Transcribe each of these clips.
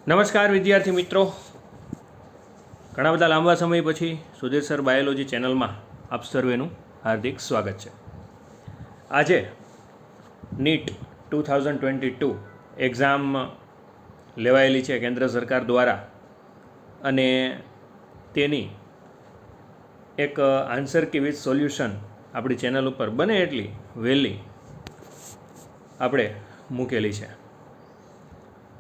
નમસ્કાર વિદ્યાર્થી મિત્રો, ઘણા બધા લાંબા સમય પછી સુધીર સર બાયોલોજી ચેનલમાં આપ સર્વેનું હાર્દિક સ્વાગત છે. આજે નીટ 2022 એક્ઝામ લેવાયેલી છે કેન્દ્ર સરકાર દ્વારા, અને તેની એક આન્સર કી વિથ સોલ્યુશન આપણી ચેનલ ઉપર બને એટલી વહેલી આપણે મૂકેલી છે.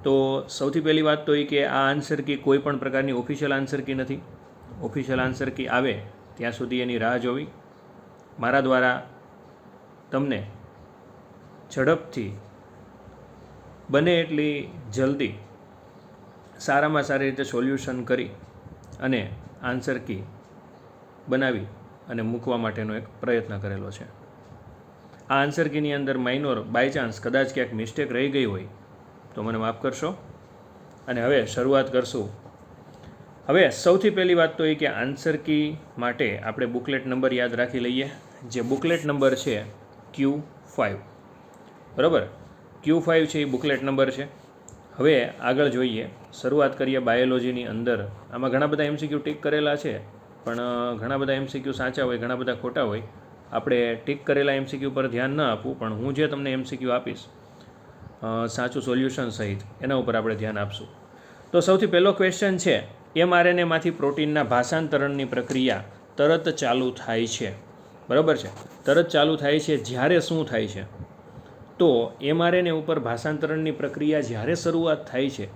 તો સૌથી પહેલી વાત તો એ કે આ આન્સર કી કોઈ પણ પ્રકારની ઓફિશિયલ આન્સર કી નથી. ઓફિશિયલ આન્સર કી આવે ત્યાં સુધી એની રાહ જોવી. મારા દ્વારા તમને ઝડપથી બને એટલી જલ્દી સારામાં સારી રીતે સોલ્યુશન કરી અને આન્સર કી બનાવી અને મૂકવા માટેનો એક પ્રયત્ન કરેલો છે. આ આન્સર કીની અંદર માઇનોર બાય ચાન્સ કદાચ ક્યાંક મિસ્ટેક રહી ગઈ હોય તો મને માફ કરશો. અને હવે શરૂઆત કરશું. હવે સૌથી પહેલી વાત તો એ કે આન્સર કી માટે આપણે બુકલેટ નંબર યાદ રાખી લઈએ, જે બુકલેટ નંબર છે Q5. બરાબર, Q5 છે એ બુકલેટ નંબર છે. હવે આગળ જોઈએ, શરૂઆત કરીએ બાયોલોજીની અંદર. આમાં ઘણા બધા MCQ ટીક કરેલા છે, પણ ઘણા બધા MCQ સાચા હોય, ઘણા બધા ખોટા હોય. આપણે ટીક કરેલા MCQ પર ધ્યાન ન આપવું, પણ હું જે તમને MCQ આપીશ સાચું સોલ્યુશન સહિત એના ઉપર આપણે ધ્યાન આપશું. તો સૌથી પહેલો ક્વેશ્ચન છે, mRNAમાંથી પ્રોટીનના ભાષાંતરણની પ્રક્રિયા તરત ચાલુ થાય છે. બરાબર છે, તરત ચાલુ થાય છે જ્યારે શું થાય છે? તો mRNA ઉપર ભાષાંતરણની પ્રક્રિયા જ્યારે શરૂઆત થાય છે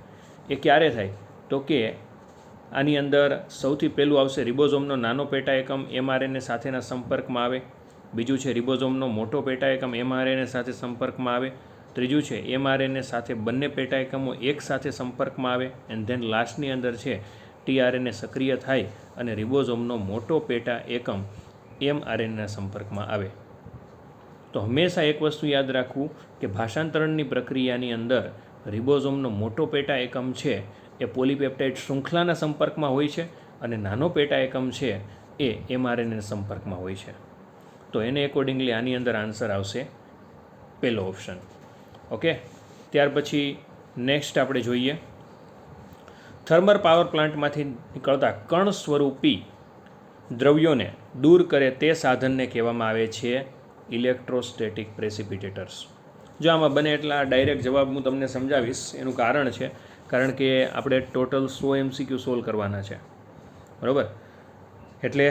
એ ક્યારે થાય? તો કે આની અંદર સૌથી પહેલું આવશે રિબોઝોમનો નાનો પેટા એકમ mRNA સાથેના સંપર્કમાં આવે. બીજું છે રિબોઝોમનો મોટો પેટા એકમ mRNA સાથે સંપર્કમાં આવે. ત્રીજું છે mRNA સાથે બંને પેટા એકમો એક સાથે સંપર્કમાં આવે. એન્ડ ધેન લાસ્ટની અંદર છે tRNA સક્રિય થાય અને રિબોઝોમનો મોટો પેટા એકમ mRNAના સંપર્કમાં આવે. તો હંમેશા એક વસ્તુ યાદ રાખવું કે ભાષાંતરણની પ્રક્રિયાની અંદર રિબોઝોમનો મોટો પેટા એકમ છે એ પોલીપેપ્ટાઇડ શૃંખલાના સંપર્કમાં હોય છે, અને નાનો પેટા એકમ છે એ mRNAના સંપર્કમાં હોય છે. તો એને એકોર્ડિંગલી આની અંદર આન્સર આવશે પહેલો ઓપ્શન. ઓકે, ત્યાર પછી નેક્સ્ટ આપણે જોઈએ, થર્મલ પાવર પ્લાન્ટમાંથી નીકળતા કણ સ્વરૂપી દ્રવ્યોને દૂર કરે તે સાધનને કહેવામાં આવે છે ઇલેક્ટ્રોસ્ટેટિક પ્રેસિપિટેટર્સ. જો આમાં બને એટલા ડાયરેક્ટ જવાબ હું તમને સમજાવીશ. એનું કારણ છે કારણ કે આપણે ટોટલ 100 MCQ સોલ્વ કરવાના છે. બરાબર, એટલે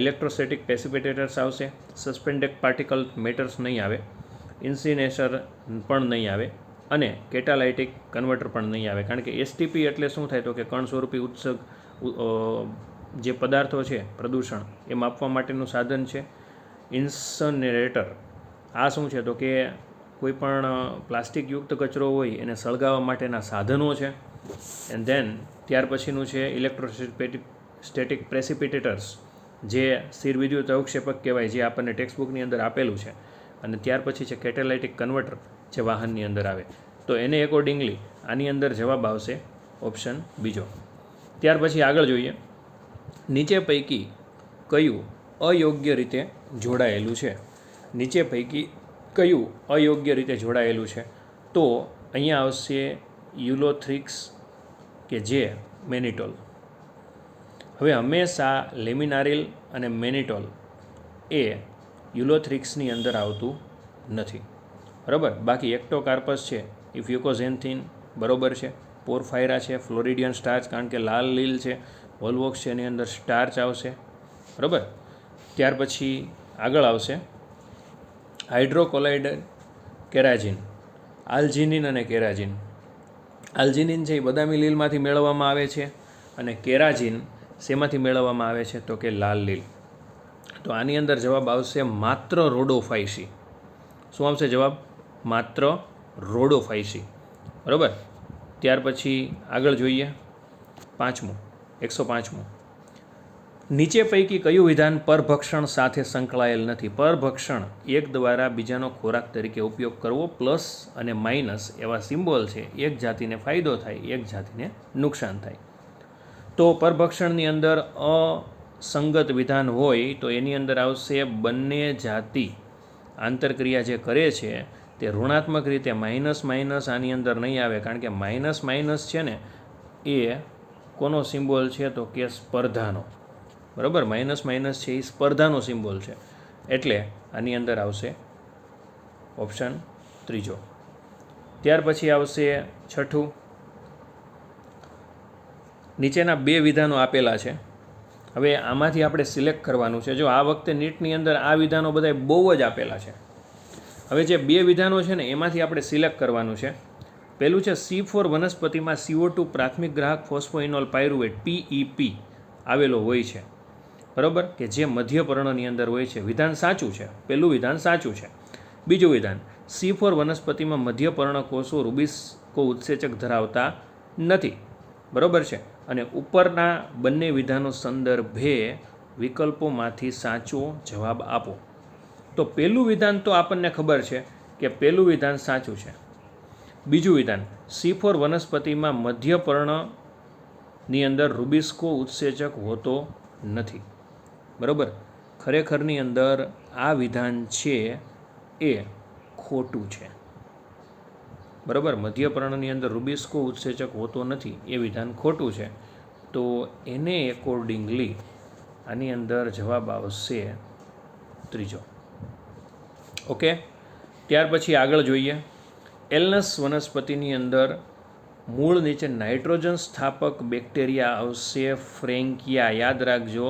ઇલેક્ટ્રોસ્ટેટિક પ્રેસિપિટેટર્સ આવશે. સસ્પેન્ડેડ પાર્ટિકલ મેટર્સ નહીં આવે, ઇન્સિનેટર પણ નહીં આવે, અને કેટાલાઇટિક કન્વર્ટર પણ નહીં આવે. કારણ કે STP એટલે શું થાય? તો કે કણ સ્વરૂપી ઉત્સર્ગ, જે પદાર્થો છે પ્રદૂષણ એ માપવા માટેનું સાધન છે. ઇન્સનેરેટર આ શું છે? તો કે કોઈ પણ પ્લાસ્ટિકયુક્ત કચરો હોય એને સળગાવવા માટેના સાધનો છે. એન્ડ ધેન ત્યાર પછીનું છે ઇલેક્ટ્રોસ્ટેટિક પ્રેસિપિટેટર્સ, જે સ્થિર વિદ્યુત અવક્ષેપક કહેવાય, જે આપણને ટેક્સ્ટબુકની અંદર આપેલું છે. અને ત્યાર પછી છે કેટાલાઇટિક કન્વર્ટર, જે વાહનની અંદર આવે. તો એને એકોર્ડિંગલી આની અંદર જવાબ આવશે ઓપ્શન બીજો. ત્યાર પછી આગળ જોઈએ, નીચે પૈકી કયું અયોગ્ય રીતે જોડાયેલું છે? નીચે પૈકી કયું અયોગ્ય રીતે જોડાયેલું છે? તો અહીંયા આવશે યુલોથ્રિક્સ કે જે મેનિટોલ. હવે હંમેશા લેમિનારિલ અને મેનિટોલ એ યુલોથ્રિક્સની અંદર આવતું નથી. બરાબર, બાકી એક્ટોકાર્પસ છે, ઇફ્યુકોઝેન્થિન બરાબર છે, પોરફાયરા છે, ફ્લોરિડિયન સ્ટાર્ચ કારણ કે લાલ લીલ છે, વોલ્વોક્સ છે એની અંદર સ્ટાર્ચ આવશે. બરાબર, ત્યાર પછી આગળ આવશે હાઇડ્રોકોલાઇડ કેરાજીન, આલ્જિનિન અને કેરાજીન. આલ્જિનિન છે એ બદામી લીલમાંથી મેળવવામાં આવે છે, અને કેરાજીન શેમાંથી મેળવવામાં આવે છે? તો કે લાલ લીલ. તો આની અંદર જવાબ આવશે માત્ર રોડોફાઇસી. શું આવશે જવાબ? માત્ર રોડોફાઇસી. બરાબર, ત્યાર પછી આગળ જોઈએ, 105મું. નીચે પૈકી કયું વિધાન પરભક્ષણ સાથે સંકળાયેલ નથી? પરભક્ષણ એક દ્વારા બીજાનો ખોરાક તરીકે ઉપયોગ કરવો, પ્લસ અને માઇનસ એવા સિમ્બોલ છે. એક જાતિને ફાયદો થાય, એક જાતિને નુકસાન થાય. તો પરભક્ષણની અંદર અસંગત વિધાન હોય તો એની અંદર આવશે બંને જાતિ આંતરક્રિયા જે કરે છે તે ઋણાત્મક રીતે માઇનસ માઇનસ આની અંદર નહીં આવે, કારણ કે માઇનસ માઇનસ છે ને એ કોનો સિમ્બોલ છે તો કે સ્પર્ધાનો. બરાબર, માઇનસ માઇનસ છે એ સ્પર્ધાનો સિમ્બોલ છે, એટલે આની અંદર આવશે ઓપ્શન ત્રીજો. ત્યાર પછી આવશે છઠ્ઠું. નીચેના બે વિધાનો આપેલા છે. હવે આમાંથી આપણે સિલેક્ટ કરવાનું છે. જો આ વખતે નીટની અંદર આ વિધાનો બધા બહુ જ આપેલા છે. હવે જે બે વિધાનો છે ને એમાંથી આપણે સિલેક્ટ કરવાનું છે. પહેલું છે C4 વનસ્પતિમાં CO2 પ્રાથમિક ગ્રાહક ફોસ્ફોઇનોલ પાયરુવેટ PEP આવેલો હોય છે, બરાબર, કે જે મધ્યપર્ણની અંદર હોય છે. વિધાન સાચું છે, પહેલું વિધાન સાચું છે. બીજું વિધાન, C4 વનસ્પતિમાં મધ્યપર્ણ કોષો રૂબિસ્કો ઉત્સેચક ધરાવતા નથી, બરાબર છે. અને ઉપરના બંને વિધાનો સંદર્ભે વિકલ્પોમાંથી સાચો જવાબ આપો. તો પહેલું વિધાન તો આપણને ખબર છે કે પહેલું વિધાન સાચું છે. બીજું વિધાન, C4 વનસ્પતિમાં મધ્યપર્ણની અંદર રૂબિસ્કો ઉત્સેચક હોતો નથી, બરાબર. ખરેખરની અંદર આ વિધાન છે એ ખોટું છે, બરાબર. મધ્યપર્ણની અંદર રૂબિસ્કો ઉત્સેચક હોતો નથી એ વિધાન ખોટું છે. તો એને એકોર્ડિંગલી આની અંદર જવાબ આવશે ત્રીજો. ઓકે, ત્યાર પછી આગળ જોઈએ. એલનસ વનસ્પતિની અંદર મૂળ નીચે નાઇટ્રોજન સ્થાપક બેક્ટેરિયા આવશે ફ્રેન્કિયા. યાદ રાખજો,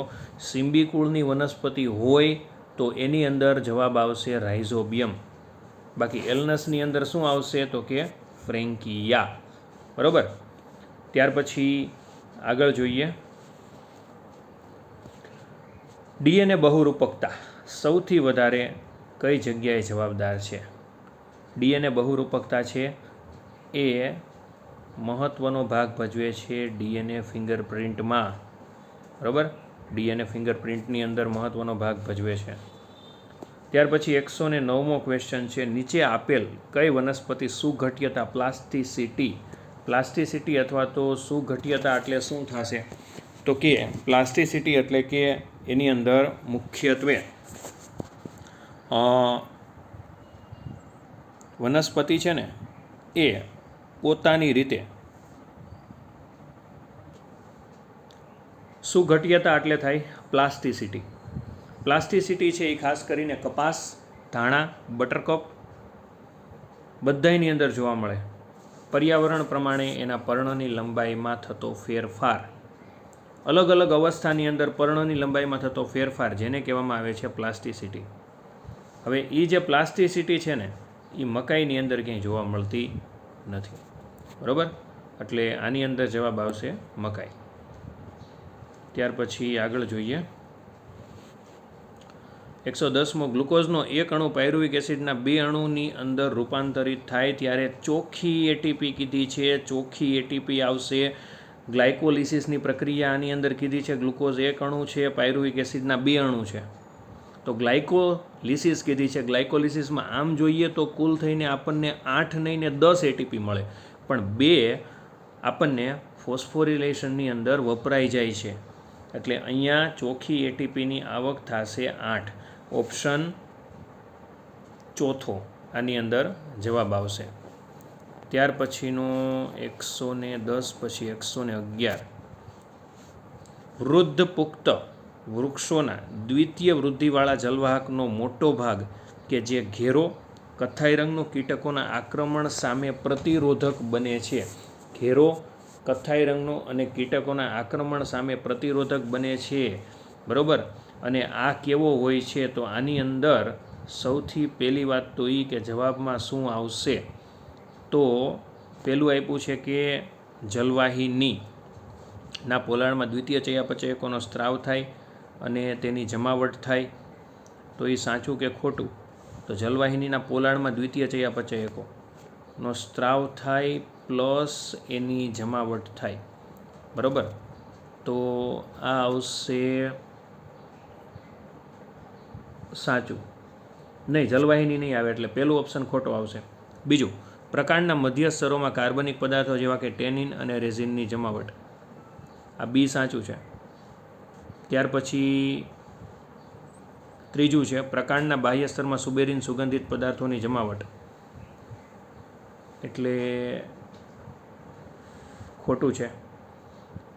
સિમ્બિકુળની વનસ્પતિ હોય તો એની અંદર જવાબ આવશે રાઇઝોબિયમ. બાકી એલનસની અંદર શું આવશે તો કે ફ્રેન્કિયા, બરાબર. ત્યાર પછી આગળ જોઈએ. DNA બહુરૂપકતા સૌથી વધારે કઈ જગ્યાએ જવાબદાર છે? DNA બહુરૂપકતા છે એ મહત્ત્વનો ભાગ ભજવે છે DNA ફિંગરપ્રિન્ટમાં, બરાબર. DNA ફિંગરપ્રિન્ટની અંદર મહત્ત્વનો ભાગ ભજવે છે. ત્યાર પછી 109મો ક્વેશ્ચન છે, નીચે આપેલ કઈ વનસ્પતિ સુઘટ્યતા પ્લાસ્ટિસિટી અથવા તો સુઘટ્યતા એટલે શું થશે તો કે પ્લાસ્ટિસિટી એટલે કે એની અંદર મુખ્યત્વે વનસ્પતિ છે ને એ પોતાની રીતે સુઘટ્યતા એટલે થાય પ્લાસ્ટિસિટી. પ્લાસ્ટિસિટી છે એ ખાસ કરીને કપાસ, ધાણા, બટરકપ બધાની અંદર જોવા મળે. પર્યાવરણ પ્રમાણે એના પર્ણની લંબાઈમાં થતો ફેરફાર, અલગ અલગ અવસ્થાની અંદર પર્ણની લંબાઈમાં થતો ફેરફાર, જેને કહેવામાં આવે છે પ્લાસ્ટિસિટી. હવે એ જે પ્લાસ્ટિસિટી છે ને એ મકાઈની અંદર ક્યાંય જોવા મળતી નથી, બરાબર. એટલે આની અંદર જવાબ આવશે મકાઈ. ત્યાર પછી આગળ જોઈએ. 110મો, ગ્લુકોઝનો એક અણુ પાયરુવિક એસિડના બે અણુની અંદર રૂપાંતરિત થાય ત્યારે ચોખ્ખી એટીપી કીધી છે. ચોખ્ખી એટીપી આવશે. ગ્લાયકોલિસિસની પ્રક્રિયા આની અંદર કીધી છે. ગ્લુકોઝ એક અણુ છે, પાયરુવિક એસિડના બે અણુ છે, તો ગ્લાયકોલિસિસ કીધી છે. ગ્લાયકોલિસિસમાં આમ જોઈએ તો કુલ થઈને આપણને 8 નહીં ને 10 એટીપી મળે, પણ બે આપણને ફોસ્ફોરિલેશનની અંદર વપરાઈ જાય છે. એટલે અહીંયા ચોખ્ખી એટીપીની આવક થશે 8. ઓપ્શન ચોથો આની અંદર જવાબ આવશે. ત્યાર પછીનો 110 પછી 111, વૃદ્ધ પુખ્ત વૃક્ષોના દ્વિતીય વૃદ્ધિવાળા જલવાહકનો મોટો ભાગ કે જે ઘેરો કથ્થાઈ રંગનો કીટકોના આક્રમણ સામે પ્રતિરોધક બને છે. ઘેરો કથ્થાઈ રંગનો અને કીટકોના આક્રમણ સામે પ્રતિરોધક બને છે, બરાબર. અને આ કેવો હોય છે તો આની અંદર સૌથી પહેલી વાત તો એ કે જવાબમાં શું આવશે તો પહેલું આપ્યું છે કે જલવાહિની ના પોલાણમાં દ્વિતીય ચયાપચયકોનો સ્ત્રાવ થાય અને તેની જમાવટ થાય. તો એ સાચું કે ખોટું? તો જલવાહિનીના પોલાણમાં દ્વિતીય ચયાપચયકોનો સ્ત્રાવ થાય પ્લસ એની જમાવટ થાય, બરાબર. તો આ આવશે સાચું. નહીં, જલવાહિની નહીં આવે એટલે પહેલું ઓપ્શન ખોટો આવશે. બીજું, પ્રકાંડના મધ્ય સ્તરોમાં કાર્બનિક પદાર્થો જેવા કે ટેનિન અને રેઝિનની જમાવટ, આ બી સાચું છે. ત્યાર પછી ત્રીજું છે પ્રકાંડના બાહ્ય સ્તરમાં સુબેરીન સુગંધિત પદાર્થોની જમાવટ, એટલે ખોટું છે.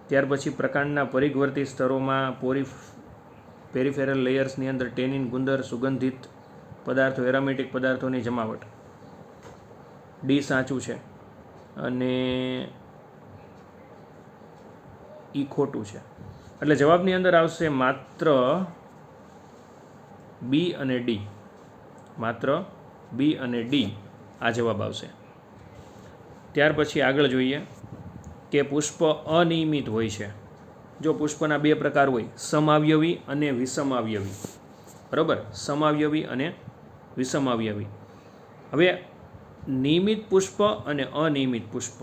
ત્યાર પછી પ્રકાંડના પરિઘવર્તી સ્તરોમાં પેરિફેરલ લેયર્સની અંદર ટેનિન, ગુંદર, સુગંધિત પદાર્થો, એરોમેટિક પદાર્થોની જમાવટ. ડી સાચું છે અને ઈ ખોટું છે. એટલે જવાબની અંદર આવશે માત્ર બી અને ડી. માત્ર બી અને ડી આ જવાબ આવશે. ત્યાર પછી આગળ જોઈએ કે પુષ્પ અનિયમિત હોય છે. જો પુષ્પના બે પ્રકાર હોય, સમાવયવી અને વિષમાવયવી. બરાબર, સમાવયવી અને વિષમાવયવી. હવે નિયમિત પુષ્પ અને અનિયમિત પુષ્પ.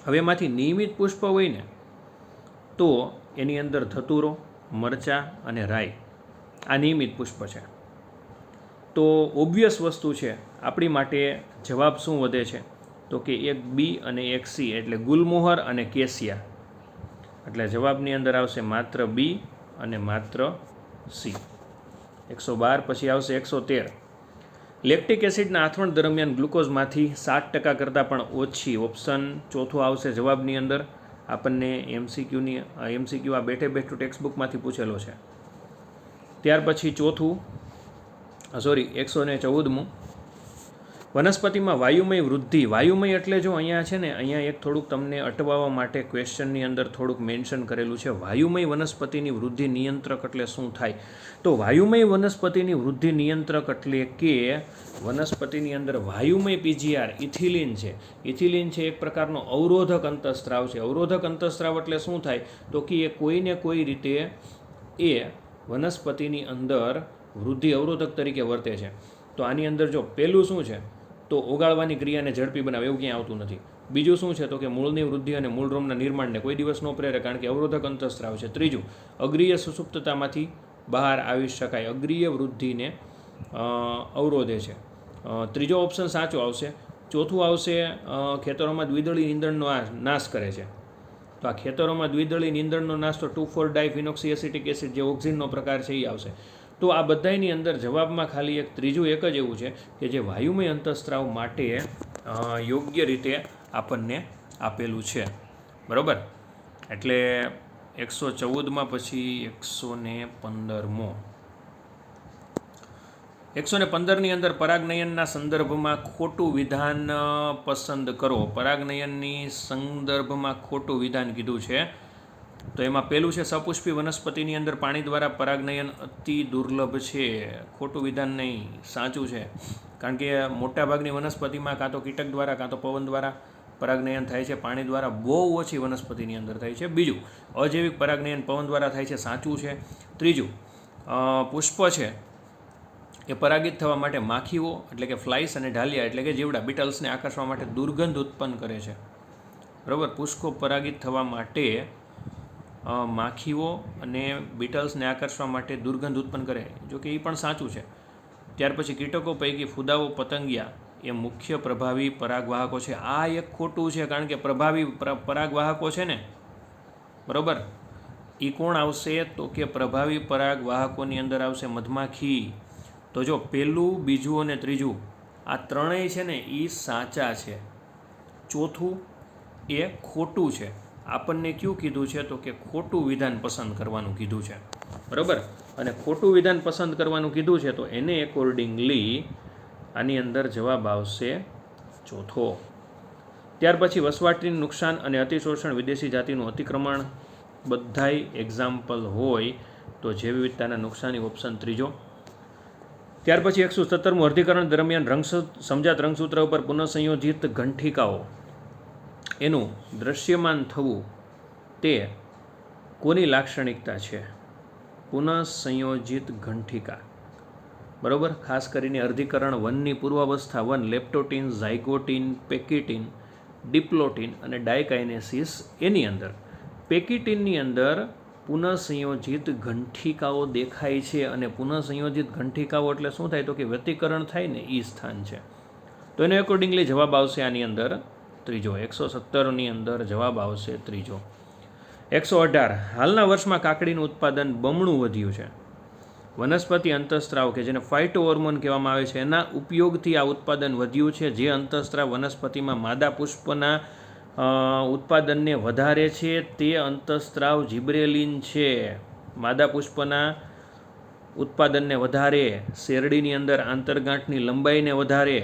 હવે એમાંથી નિયમિત પુષ્પ હોય ને તો એની અંદર ધતુરો, મરચાં અને રાઈ આ નિયમિત પુષ્પ છે. તો ઓબ્વિયસ વસ્તુ છે આપણી માટે જવાબ શું વધે છે તો કે એક બી અને એક સી, એટલે ગુલમોહર અને કેસિયા. એટલે જવાબની અંદર આવશે માત્ર બી અને માત્ર સી. 112 પછી આવશે 113. લેક્ટિક એસિડના આથવણ દરમિયાન ગ્લુકોઝમાંથી 7% કરતાં પણ ઓછી. ઓપ્શન ચોથું આવશે જવાબની અંદર. આપણને એમસીક્યુ આ બેઠે બેઠું ટેક્સ્ટ બુકમાંથી પૂછેલો છે. ત્યાર પછી 114મું, વનસ્પતિમાં વાયુમય વૃદ્ધિ. વાયુમય એટલે જો અહીંયા છે ને, અહીંયા એક થોડુંક તમને અટવાવવા માટે ક્વેશ્ચનની અંદર થોડુંક મેન્શન કરેલું છે. વાયુમય વનસ્પતિની વૃદ્ધિ નિયંત્રક એટલે શું થાય? તો વાયુમય વનસ્પતિની વૃદ્ધિ નિયંત્રક એટલે કે વનસ્પતિની અંદર વાયુમય પીજીઆર ઇથિલિન છે. ઇથિલિન છે એક પ્રકારનો અવરોધક અંતઃસ્ત્રાવ છે. અવરોધક અંતઃસ્ત્રાવ એટલે શું થાય તો કે એ કોઈને કોઈ રીતે એ વનસ્પતિની અંદર વૃદ્ધિ અવરોધક તરીકે વર્તે છે. તો આની અંદર જો પહેલું શું છે તો ઓગાળવાની ક્રિયાને ઝડપી બનાવે, એવું ક્યાંય આવતું નથી. બીજું શું છે તો કે મૂળની વૃદ્ધિ અને મૂળરોમના નિર્માણને કોઈ દિવસ ન પ્રેરે, કારણ કે અવરોધક અંતઃસ્ત્રાવ છે. ત્રીજું, અગ્રીય સુષુપ્તતામાંથી બહાર આવી શકાય, અગ્રીય વૃદ્ધિને અવરોધે છે. ત્રીજો ઓપ્શન સાચો આવશે. ચોથું આવશે ખેતરોમાં દ્વિદળી નીંદણનો નાશ કરે છે. તો આ ખેતરોમાં દ્વિદળી નીંદણનો નાશ તો 2,4-ડાયફિનોક્સી એસિટિક એસિડ જે ઓક્ઝિનનો પ્રકાર છે એ આવશે. તો આ બધાની અંદર જવાબમાં ખાલી એક ત્રીજું એક જ એવું છે કે જે વાયુમય અંતઃસ્ત્રાવ માટે યોગ્ય રીતે આપણને આપેલું છે. બરાબર, એટલે 114માં પછી 115મો. 115ની અંદર પરાગનયનના સંદર્ભમાં ખોટું વિધાન પસંદ કરો. પરાગનયનની સંદર્ભમાં ખોટું વિધાન કીધું છે તો એમાં પહેલું છે સપુષ્પી વનસ્પતિની અંદર પાણી દ્વારા પરાગનયન અતિ દુર્લભ છે. ખોટું વિધાન નહીં, સાચું છે. કારણ કે મોટાભાગની વનસ્પતિમાં કાં તો કીટક દ્વારા કાં તો પવન દ્વારા પરાગનયન થાય છે. પાણી દ્વારા બહુ ઓછી વનસ્પતિની અંદર થાય છે. બીજું, અજૈવિક પરાગનયન પવન દ્વારા થાય છે, સાચું છે. ત્રીજું, પુષ્પ છે એ પરાગિત થવા માટે માખીઓ એટલે કે ફ્લાઇસ અને ઢાલિયા એટલે કે જીવડા બીટલ્સને આકર્ષવા માટે દુર્ગંધ ઉત્પન્ન કરે છે. બરાબર, પુષ્પો પરાગિત થવા માટે માખીઓ અને બીટલ્સને આકર્ષવા માટે દુર્ગંધ ઉત્પન્ન કરે, જો કે એ પણ સાચું છે. ત્યાર પછી કીટકો પૈકી ફુદાઓ, પતંગિયા એ મુખ્ય પ્રભાવી પરાગવાહકો છે. આ એક ખોટું છે, કારણ કે પ્રભાવી પરાગવાહકો છે ને, બરાબર, એ કોણ આવશે તો કે પ્રભાવી પરાગવાહકોની અંદર આવશે મધમાખી. તો જો પહેલું, બીજું અને ત્રીજું આ ત્રણેય છે ને એ સાચા છે. ચોથું એ ખોટું છે. આપણને કયું કીધું છે તો કે ખોટું વિધાન પસંદ કરવાનું કીધું છે. બરાબર, અને ખોટું વિધાન પસંદ કરવાનું કીધું છે તો એને એકોર્ડિંગલી આની અંદર જવાબ આવશે ચોથો. ત્યાર પછી વસવાટનું નુકસાન અને અતિશોષણ, વિદેશી જાતિનું અતિક્રમણ બધાય એક્ઝામ્પલ હોય તો જૈવ વિવિધતાના નુકસાની ઓપ્શન ત્રીજો. ત્યાર પછી 117મું, અર્ધીકરણ દરમિયાન સમજાત રંગસૂત્ર ઉપર પુનઃસંયોજિત ઘંટિકાઓ એનું દૃશ્યમાન થવું તે કોની લાક્ષણિકતા છે? પુનઃસંયોજિત ઘંટિકા. બરાબર, ખાસ કરીને અર્ધીકરણ 1ની પૂર્વાવસ્થા 1 લેપ્ટોટીન, ઝાયગોટીન, પેકિટીન, ડિપ્લોટીન અને ડાયકાઇનેસિસ. એની અંદર પેકિટીનની અંદર પુનઃસંયોજિત ઘંટિકાઓ દેખાય છે. અને પુનઃસંયોજિત ઘંટિકાઓ એટલે શું થાય તો કે વ્યતિકરણ થાય ને એ સ્થાન છે. તો એને એકોર્ડિંગલી જવાબ આવશે આની અંદર ત્રીજો. 117ની અંદર જવાબ આવશે ત્રીજો. 118, હાલના વર્ષમાં કાકડીનું ઉત્પાદન બમણું વધ્યું છે. વનસ્પતિ અંતઃસ્ત્રાવ કે જેને ફાઇટો હોર્મોન કહેવામાં આવે છે એના ઉપયોગથી આ ઉત્પાદન વધ્યું છે. જે અંતઃસ્ત્રાવ વનસ્પતિમાં માદા પુષ્પના ઉત્પાદનને વધારે છે તે અંતઃસ્ત્રાવ જિબ્રેલિન છે. માદા પુષ્પના ઉત્પાદનને વધારે, શેરડીની અંદર આંતરગાંઠની લંબાઈને વધારે,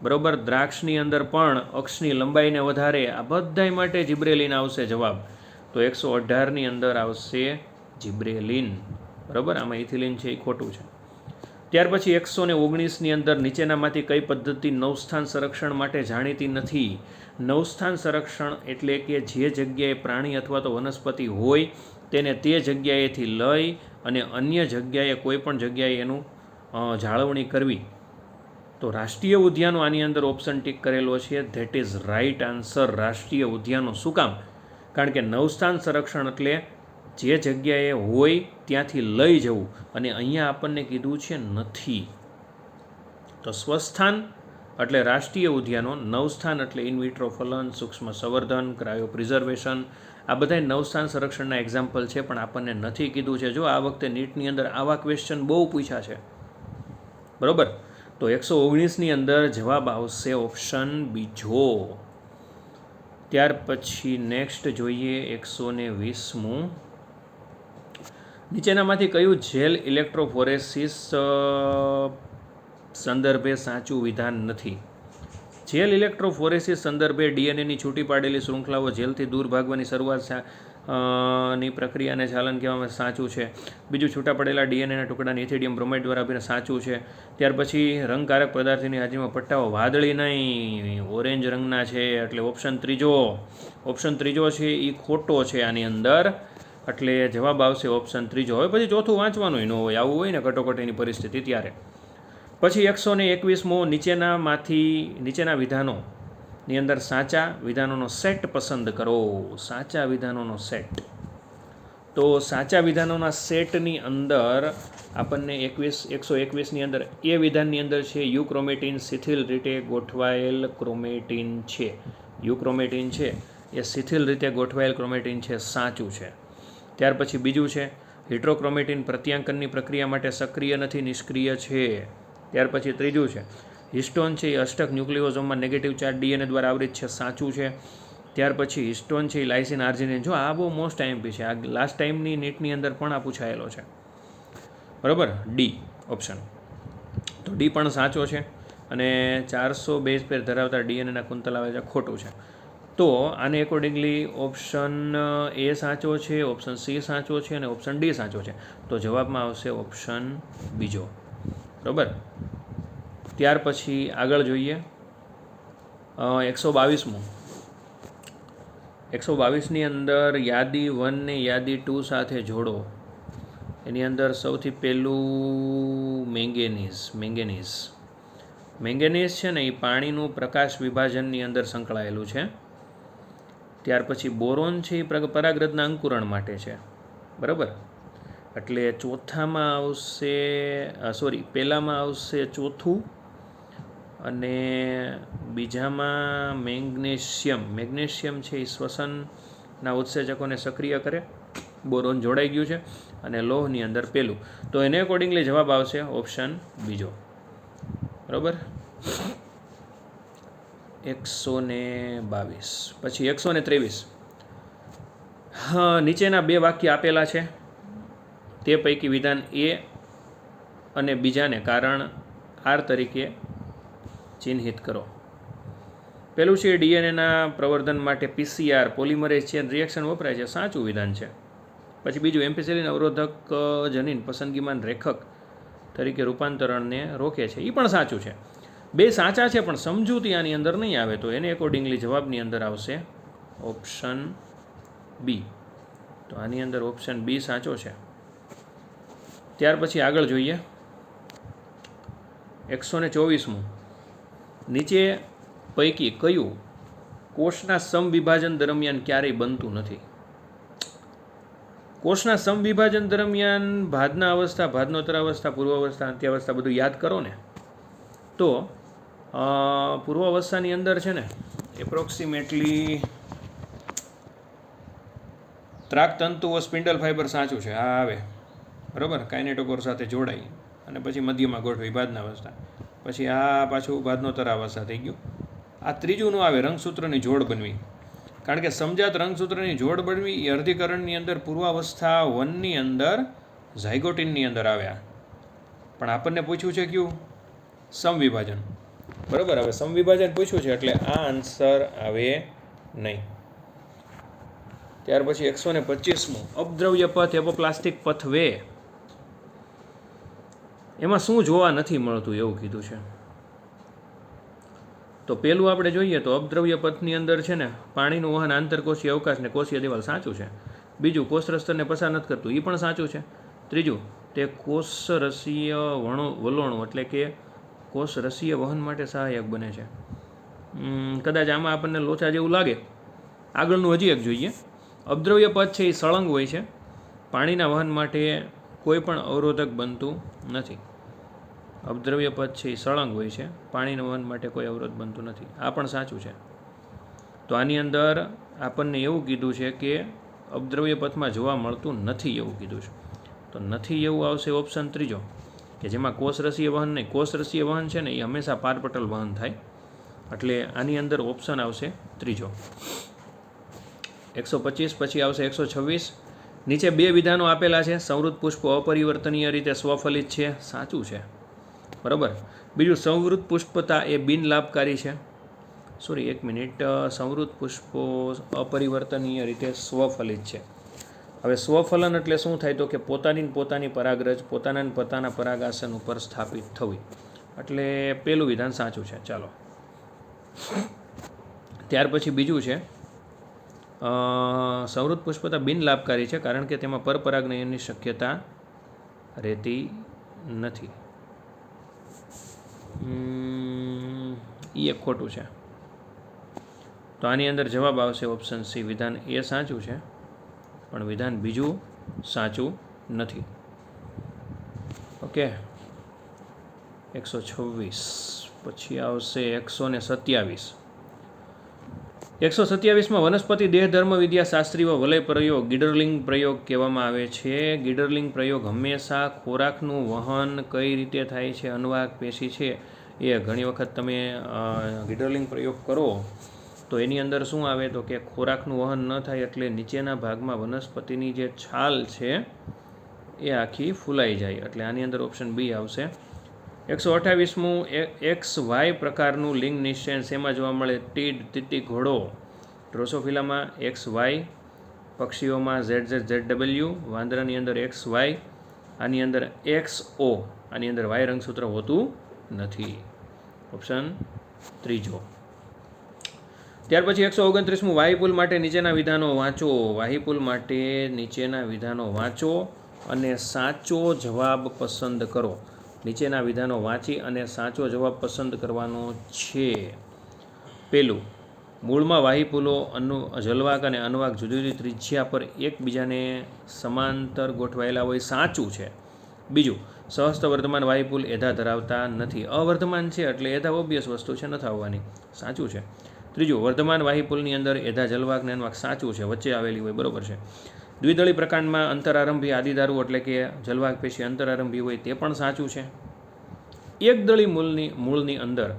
બરાબર, દ્રાક્ષની અંદર પણ અક્ષની લંબાઈને વધારે, આ બધા માટે જિબ્રેલિન આવશે જવાબ. તો 118ની અંદર આવશે જિબ્રેલિન, બરાબર. આમાં ઇથિલિન છે એ ખોટું છે. ત્યાર પછી 119ની અંદર નીચેનામાંથી કઈ પદ્ધતિ નવસ્થાન સંરક્ષણ માટે જાણીતી નથી? નવસ્થાન સંરક્ષણ એટલે કે જે જગ્યાએ પ્રાણી અથવા તો વનસ્પતિ હોય તેને તે જગ્યાએથી લઈ અને અન્ય જગ્યાએ કોઈ પણ જગ્યાએ એનું જાળવણી કરવી. તો રાષ્ટ્રીય ઉદ્યાનો આની અંદર ઓપ્શન ટીક કરેલો છે. That is right answer. રાષ્ટ્રીય ઉદ્યાનો શું કામ? કારણ કે નવસ્થાન સંરક્ષણ એટલે જે જગ્યાએ હોય ત્યાંથી લઈ જવું, અને અહીંયા આપણને કીધું છે નથી. તો સ્વસ્થાન એટલે રાષ્ટ્રીય ઉદ્યાનો, નવસ્થાન એટલે ઇનવિટ્રો ફલન, સૂક્ષ્મ સંવર્ધન, ક્રાયો પ્રિઝર્વેશન, આ બધા નવસ્થાન સંરક્ષણના એક્ઝામ્પલ છે, પણ આપણને નથી કીધું છે. જો આ વખતે નીટની અંદર આવા ક્વેશ્ચન બહુ પૂછ્યા છે, બરાબર. તો 119ની અંદર જવાબ આવશે ઓપ્શન બીજો. ત્યાર પછી નેક્સ્ટ જોઈએ 120મું. નીચેનામાંથી કયું જેલ ઇલેક્ટ્રોફોરેસિસ સંદર્ભે સાચું વિધાન નથી? જેલ ઇલેક્ટ્રોફોરેસિસ સંદર્ભે ડીએનએની છૂટી પાડેલી શૃંખલાઓ જેલથી દૂર ભાગવાની શરૂઆત ની પ્રક્રિયાને ચાલન કહેવામાં સાચું છે. બીજું, છૂટા પડેલા ડીએનએના ટુકડાને ઇથિડિયમ બ્રોમાઇડ દ્વારા આપીને સાચું છે. ત્યાર પછી રંગકારક પદાર્થની હાજરીમાં પટ્ટાઓ વાદળી નહીં ઓરેન્જ રંગના છે, એટલે ઓપ્શન ત્રીજો છે એ ખોટો છે આની અંદર, એટલે જવાબ આવશે ઓપ્શન ત્રીજો. હવે પછી ચોથું વાંચવાનું ન હોય, આવું હોય ને કટોકટીની પરિસ્થિતિ ત્યારે. પછી 121મું. નીચેના વિધાનોની અંદર સાચા વિધાનોનો સેટ પસંદ કરો. સાચા વિધાનોનો સેટ. તો સાચા વિધાનોના સેટની અંદર આપણને 121ની અંદર એ વિધાનની અંદર છે યુક્રોમેટિન શિથિલ રીતે ગોઠવાયેલ ક્રોમેટિન છે. યુક્રોમેટિન છે એ શિથિલ રીતે ગોઠવાયેલ ક્રોમેટિન છે, સાચું છે. ત્યાર પછી બીજું છે હિટ્રોક્રોમેટિન પ્રત્યાંકનની પ્રક્રિયા માટે સક્રિય નથી, નિષ્ક્રિય છે. ત્યાર પછી ત્રીજું છે હિસ્ટોન છે એ અષ્ટક ન્યુક્લિયોઝોમમાં નેગેટિવ ચાર્જ ડીએનએ દ્વારા આવૃત છે, સાચું છે. ત્યાર પછી હિસ્ટોન છે એ લાઇસિન આર્જિનિન. જો આ બહુ મોસ્ટ આઈએમપી છે, આ લાસ્ટ ટાઈમની નીટની અંદર પણ આ પૂછાયેલો છે, બરાબર. D option. તો ડી પણ સાચો છે. અને 400 બેઝ પેર ધરાવતા ડીએનએના કુંતલ આવે છે, ખોટું છે. તો આને એકોર્ડિંગલી ઓપ્શન એ સાચો છે, ઓપ્શન સી સાચો છે અને ઓપ્શન ડી સાચો છે. તો જવાબમાં આવશે ઓપ્શન બીજો, બરાબર. ત્યાર પછી આગળ જોઈએ 122મું. 122ની અંદર યાદી 1 ને યાદી 2 સાથે જોડો. એની અંદર સૌથી પહેલું મેંગેનીઝ છે ને એ પાણીનું પ્રકાશ વિભાજનની અંદર સંકળાયેલું છે. ત્યાર પછી બોરોન છે એ પરાગરજના અંકુરણ માટે છે, બરાબર. એટલે પહેલામાં આવશે ચોથું અને બીજામાં મેગ્નેશિયમ છે એ શ્વસનના ઉત્સેચકોને સક્રિય કરે. બોરોન જોડાઈ ગયું છે. અને લોહની અંદર પેલું. તો એને એકોર્ડિંગલી જવાબ આવશે ઓપ્શન બીજો, બરાબર. 122. પછી 123. હા, નીચેના બે વાક્ય આપેલા છે, તે પૈકી વિધાન એ અને બીજાને કારણ આર તરીકે ચિહ્નિત કરો. પેલું છે ડીએનએના પ્રવર્ધન માટે પીસીઆર પોલિમરેઝ ચેન રિએક્શન વપરાય છે, સાચું વિધાન છે. પછી બીજું એમ્પિસિલિન અવરોધક જનીન પસંદગીમાન રેખક તરીકે રૂપાંતરણને રોકે છે, એ પણ સાચું છે. બે સાચા છે પણ સમજૂતી આની અંદર નહીં આવે, તો એને એકોર્ડિંગલી જવાબની અંદર આવશે ઓપ્શન બી. તો આની અંદર ઓપ્શન બી સાચો છે. ત્યાર પછી આગળ જોઈએ 124મું. નીચે પૈકી કયું કોષના સમવિભાજન દરમિયાન ક્યારેય બનતું નથી? કોષના સમવિભાજન દરમિયાન ભાદના અવસ્થા, ભાદનોત્તર અવસ્થા, પૂર્વાવસ્થા, અંત્યાવસ્થા બધું યાદ કરો ને. તો પૂર્વાવસ્થાની અંદર છે ને એપ્રોક્સિમેટલી ત્રાક તંતુઓ સ્પિન્ડલ ફાઇબર સાચું છે, આ આવે. બરાબર, કાઇનેટોકોર સાથે જોડાઈ અને પછી મધ્યમાં ગોઠવી બાદનાવસ્થા, પછી આ પાછું બાદનોત્તરાવસ્થા થઈ ગયું. આ ત્રીજું ન આવે, રંગસૂત્રની જોડ બનવી. કારણ કે સમજાત રંગસૂત્રની જોડ બનવી એ અર્ધીકરણની અંદર પૂર્વાવસ્થા 1ની અંદર ઝાયગોટિનની અંદર આવ્યા, પણ આપણને પૂછ્યું છે કયું? સમવિભાજન. બરાબર, હવે સમવિભાજન પૂછ્યું છે એટલે આ આન્સર આવે નહીં. ત્યાર પછી 125મું, અપદ્રવ્ય પથ એપોપ્લાસ્ટિક પથવે. એમાં શું જોવા નથી મળતું એવું કીધું છે. તો પહેલું આપણે જોઈએ તો અપદ્રવ્ય પથની અંદર છે ને પાણીનું વહન આંતરકોષીય અવકાશ ને કોષીય દિવાલ, સાચું છે. બીજું, કોષરસ્તરને પસાર નથી કરતું, એ પણ સાચું છે. ત્રીજું, તે કોષરસીય વલણો એટલે કે કોષરસીય વહન માટે સહાયક બને છે. કદાચ આમાં આપણને લોચા જેવું લાગે. આગળનું હજી એક જોઈએ. અપદ્રવ્ય પથ છે એ સળંગ હોય છે, પાણીના વહન માટે કોઈ પણ અવરોધક બનતું નથી. અપદ્રવ્ય પથ છે એ સળંગ હોય છે, પાણીના વહન માટે કોઈ અવરોધ બનતું નથી. આ પણ સાચું છે. તો આની અંદર આપણને એવું કીધું છે કે અપદ્રવ્ય પથમાં જોવા મળતું નથી એવું કીધું છે. તો નથી એવું આવશે ઓપ્શન ત્રીજો, કે જેમાં કોષરસીય વહન નહીં. કોષરસીય વહન છે ને એ હંમેશા પારપટલ વહન થાય, એટલે આની અંદર ઓપ્શન આવશે ત્રીજો. 125 પછી આવશે 126. નીચે બે વિધાનો આપેલા છે. સંવૃત પુષ્પો અપરિવર્તનીય રીતે સ્વફલિત છે, સાચું છે. બરાબર. બીજું, સંવૃત પુષ્પતા એ બિનલાભકારી છે. સોરી, એક મિનિટ. સંવૃત પુષ્પો અપરિવર્તનીય રીતે સ્વફલિત છે. હવે સ્વફલન એટલે શું થાય? તો કે પોતાની પરાગરજ પોતાના પરાગાસન ઉપર સ્થાપિત થવી, એટલે પેલું વિધાન સાચું છે. ચાલો, ત્યાર પછી બીજું છે, સંવૃત પુષ્પતા બિનલાભકારી છે કારણ કે તેમાં પરપરાગનયનની શક્યતા રહેતી નથી. એ એક ખોટું છે. તો આની અંદર જવાબ આવશે ઓપ્શન સી. વિધાન એ સાચું છે, પણ વિધાન બીજું સાચું નથી. ઓકે, 126 પછી આવશે 127. 127માં વનસ્પતિ દેહધર્મ વિદ્યા શાસ્ત્રીય વલય પ્રયોગ ગિડરલિંગ પ્રયોગ કહેવામાં આવે છે. ગિડરલિંગ પ્રયોગ હંમેશા ખોરાકનું વહન કઈ રીતે થાય છે, અન્નવાહક પેશી છે એ ઘણી વખત તમે ગિડરલિંગ પ્રયોગ કરો તો એની અંદર શું આવે તો કે ખોરાકનું વહન ન થાય એટલે નીચેના ભાગમાં વનસ્પતિની જે છાલ છે એ આખી ફૂલાઈ જાય, એટલે આની અંદર ઓપ્શન બી આવશે. 128મું, XY પ્રકારનું લિંગ નિશ્ચયન શેમાં જોવા મળે? ટીડ, તીતી, ઘોડો. ડ્રોસોફિલામાં XY, પક્ષીઓમાં ZZZW, વાંદરાની અંદર XY, આની અંદર XO, આની અંદર Y રંગસૂત્ર હોતું નથી. ઓપ્શન ત્રીજો. ત્યાર પછી 129મું, વાહીપુલ માટે નીચેના વિધાનો વાંચો. વાહીપુલ માટે નીચેના વિધાનો વાંચો અને સાચો જવાબ પસંદ કરો. નીચેના વિધાનો વાંચી અને સાચો જવાબ પસંદ કરવાનો છે. પહેલું, મૂળમાં વાહીપુલો જલવાક અને અન્નવાક જુદી જુદી ત્રિજ્યા પર એકબીજાને સમાંતર ગોઠવાયેલા હોય, સાચું છે. બીજું, સહસ્ત વર્ધમાન વાહીપુલ એધા ધરાવતા નથી. અવર્ધમાન છે એટલે એધા ઓબ્વિયસ વસ્તુ છે, નથી આવવાની, સાચું છે. ત્રીજું, વર્ધમાન વાહીપુલની અંદર એધા જલવાક ને અન્નવાક, સાચું છે, વચ્ચે આવેલી હોય, બરોબર છે. દ્વિદળી પ્રકાંડમાં અંતરારંભી આદિદારું એટલે કે જલવાક પેશી અંતરારંભી હોય, તે પણ સાચું છે. એકદળી મૂળની અંદર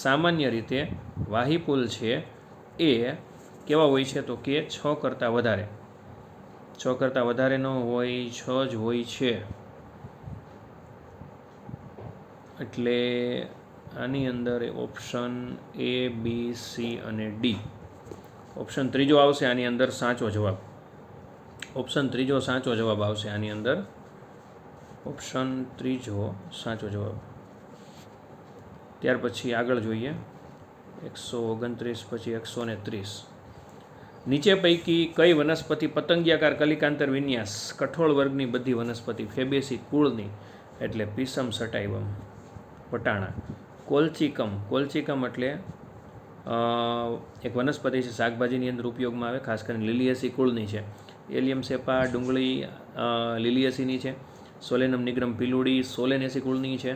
સામાન્ય રીતે વાહીપુલ છે એ કેવા હોય છે તો કે 6 કરતાં વધારે. 6 કરતાં વધારે ન હોય, 6 જ હોય છે. એટલે આની અંદર ઓપ્શન A, B, C અને D. ઓપ્શન ત્રીજો આવશે આની અંદર સાચો જવાબ. ઓપ્શન ત્રીજો સાચો જવાબ આવશે આની અંદર. ઓપ્શન ત્રીજો સાચો જવાબ. ત્યાર પછી આગળ જોઈએ 129 પછી 130. નીચે પૈકી કઈ વનસ્પતિ પતંગિયાકાર કલિકાંતર વિન્યાસ કઠોળ વર્ગની બધી વનસ્પતિ ફેબેસી કુળની એટલે પીસમ સટાઇવમ વટાણા. કોલ્ચિકમ એટલે એક વનસ્પતિ છે, શાકભાજીની અંદર ઉપયોગમાં આવે, ખાસ કરીને લિલિયસી કુળની છે. એલિયમ સેપા ડુંગળી લિલિયસીની છે. સોલેનમ નિગ્રમ પીલુડી સોલેનેસી કુળની છે.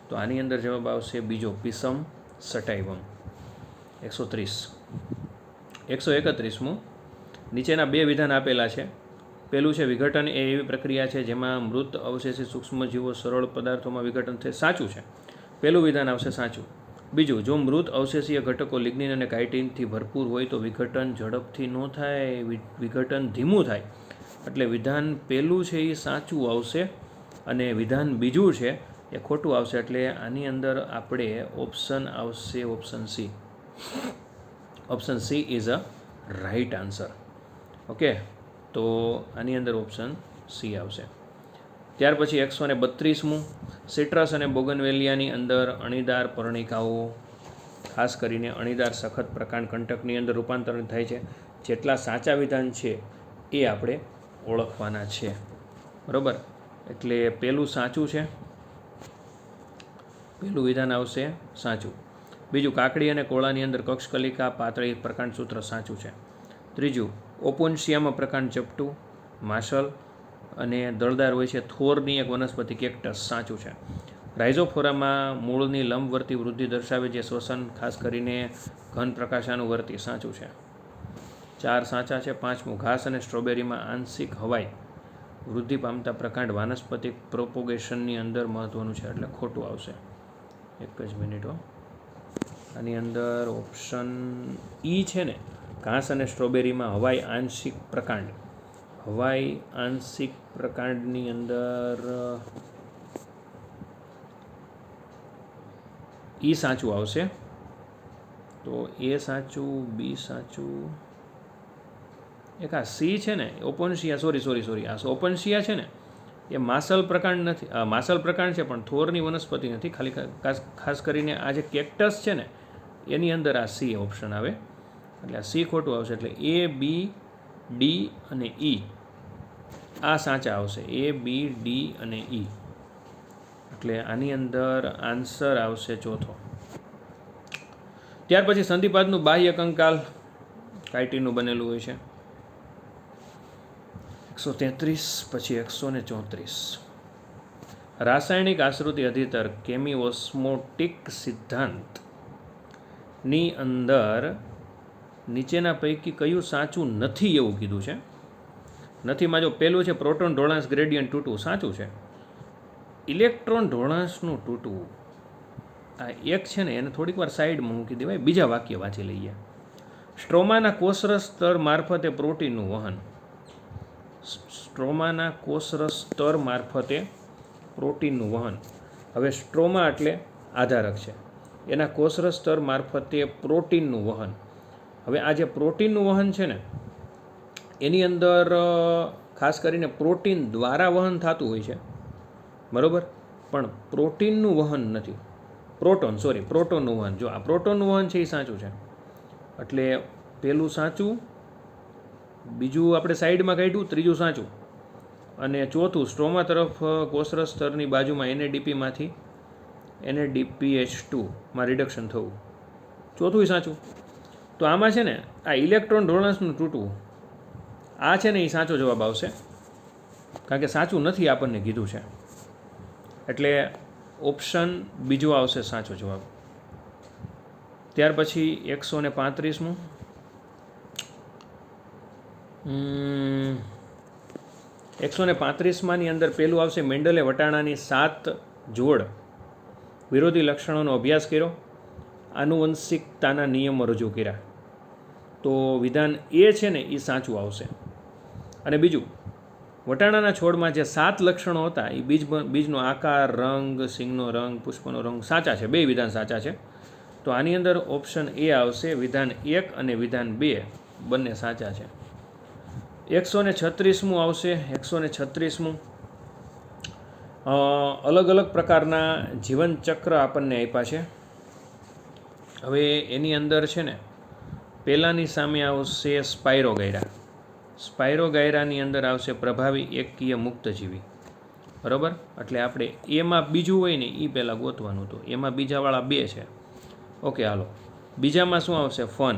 તો આની અંદર જવાબ આવશે બીજો, પીસમ સટાઇવમ. 130. 131મું, નીચેના બે વિધાન આપેલા છે. પહેલું છે વિઘટન એ એવી પ્રક્રિયા છે જેમાં મૃત અવશેષિત સૂક્ષ્મજીવો સરળ પદાર્થોમાં વિઘટન થાય. સાચું છે, પહેલું વિધાન આવશે સાચું. બીજું, જો મૃત અવશેષીય ઘટકો લિગ્નિન અને કાઇટિનથી ભરપૂર હોય તો વિઘટન ઝડપથી ન થાય, વિઘટન ધીમું થાય. એટલે વિધાન પહેલું છે એ સાચું આવશે અને વિધાન બીજું છે એ ખોટું આવશે. એટલે આની અંદર આપણે ઓપ્શન આવશે option C. Option C is a right answer. Okay, તો આની અંદર ઓપ્શન સી આવશે. ત્યાર પછી 132મું, સિટ્રસ અને બોગનવેલિયાની અંદર અણીદાર પર્ણિકાઓ, ખાસ કરીને અણીદાર સખત પ્રકાંડ કંટકની અંદર રૂપાંતરિત થાય છે. જેટલા સાચા વિધાન છે એ આપણે ઓળખવાના છે. બરાબર, એટલે પહેલું સાચું છે, પહેલું વિધાન આવશે સાચું. બીજું, કાકડી અને કોળાની અંદર કક્ષકલિકા પાતળી પ્રકાંડ સૂત્ર સાચું છે. ત્રીજું, ઓપોન્શિયામાં પ્રકાંડ ચપટું માસલ અને દળદાર હોય છે. થોરની એક વનસ્પતિ કેક્ટસ સાચું છે. રાઇઝોફોરામાં મૂળની લંબવર્તી વૃદ્ધિ દર્શાવે છે, શ્વસન ખાસ કરીને ઘન પ્રકાશાનુવર્તી સાચું છે. 4 સાચા છે. 5મું, ઘાસ અને સ્ટ્રોબેરીમાં આંશિક હવાઈ વૃદ્ધિ પામતા પ્રકાંડ વાનસ્પતિક પ્રોપોગેશનની અંદર મહત્વનું છે, એટલે ખોટું આવશે. એક જ મિનિટ. આની અંદર ઓપ્શન ઈ છે ને, ઘાસ અને સ્ટ્રોબેરીમાં હવાઈ આંશિક પ્રકાંડ, હવાઈ આંશિક પ્રકાંડની અંદર ઈ સાચું આવશે. તો એ સાચું, બી સાચું, એક આ સી છે ને ઓપોન્શિયા, સોરી આ ઓપોન્શિયા છે ને એ માસલ પ્રકાંડ નથી, માસલ પ્રકાંડ છે પણ થોરની વનસ્પતિ નથી. ખાલી ખાસ કરીને આ જે કેક્ટસ છે ને એની અંદર આ સી ઓપ્શન આવે, એટલે આ સી ખોટું આવશે. એટલે એ, બી, ડી અને ઈ આ સાચા આવશે. એ, બી, ડી અને ઈ. એટલે આની અંદર આન્સર આવશે ચોથો. ત્યાર પછી સંધિપાદનું બાહ્ય કંકાલ કાઇટિનનું બનેલું હોય છે. 133, પછી 134. રાસાયણિક આશ્રુતિ અધિતર કેમિઓસ્મોટિક સિદ્ધાંતની અંદર નીચેના પૈકી કયું સાચું નથી એવું કીધું છે. નથીમાં જો પહેલું છે પ્રોટોન ઢોળાંશ ગ્રેડિયન્ટ તૂટવું, સાચું છે. ઇલેક્ટ્રોન ઢોળાંશનું તૂટવું, આ એક છે ને એને થોડીક વાર સાઈડમાં મૂકી દેવાય, બીજા વાક્ય વાંચી લઈએ. સ્ટ્રોમાના કોષરસ સ્તર મારફતે પ્રોટીનનું વહન, સ્ટ્રોમાના કોષરસ સ્તર મારફતે પ્રોટીનનું વહન. હવે સ્ટ્રોમા એટલે આધારક છે, એના કોષરસ સ્તર મારફતે પ્રોટીનનું વહન. હવે આ જે પ્રોટીનનું વહન છે ને એની અંદર ખાસ કરીને પ્રોટીન દ્વારા વહન થતું હોય છે, બરાબર, પણ પ્રોટીનનું વહન નથી. પ્રોટોનનું વહન. જો આ પ્રોટોનનું વહન છે એ સાચું છે, એટલે પહેલું સાચું, બીજું આપણે સાઈડમાં કાઢ્યું, ત્રીજું સાચું, અને ચોથું સ્ટ્રોમા તરફ કોષરસ સ્તરની બાજુમાં NADPમાંથી NADPH2માં રિડક્શન થવું, ચોથું સાચું. તો આમાં છે ને આ ઇલેક્ટ્રોન ઢોળાંશનું તૂટવું આ છે ને એ સાચો જવાબ આવશે, કારણ કે સાચું નથી આપણને કીધું છે, એટલે ઓપ્શન બીજો આવશે સાચો જવાબ. ત્યાર પછી 135મું, 135માની અંદર પહેલું આવશે મેન્ડલે વટાણાની 7 જોડ વિરોધી લક્ષણોનો અભ્યાસ કર્યો, આનુવંશિકતાના નિયમો રજૂ કર્યા. તો વિધાન એ છે ને એ સાચું આવશે. અને બીજું, વટાણાના છોડમાં જે 7 લક્ષણો હતા એ બીજનો આકાર, રંગ, સિંગનો રંગ, પુષ્પનો રંગ સાચા છે, બે વિધાન સાચા છે. તો આની અંદર ઓપ્શન એ આવશે. વિધાન 1 અને વિધાન 2 બંને સાચા છે. 136મું આવશે. 136મું, અલગ અલગ પ્રકારના જીવનચક્ર આપણને આપ્યા છે. હવે એની અંદર છે ને પહેલાંની સામે આવશે સ્પાયરોગાયરા. સ્પાયરોગાયરાની અંદર આવશે પ્રભાવી એકકીય મુક્તજીવી, બરાબર. એટલે આપણે એમાં બીજું હોય ને એ પહેલાં ગોતવાનું હતું, એમાં બીજાવાળા 2 છે. ઓકે, હાલો, બીજામાં શું આવશે? ફન.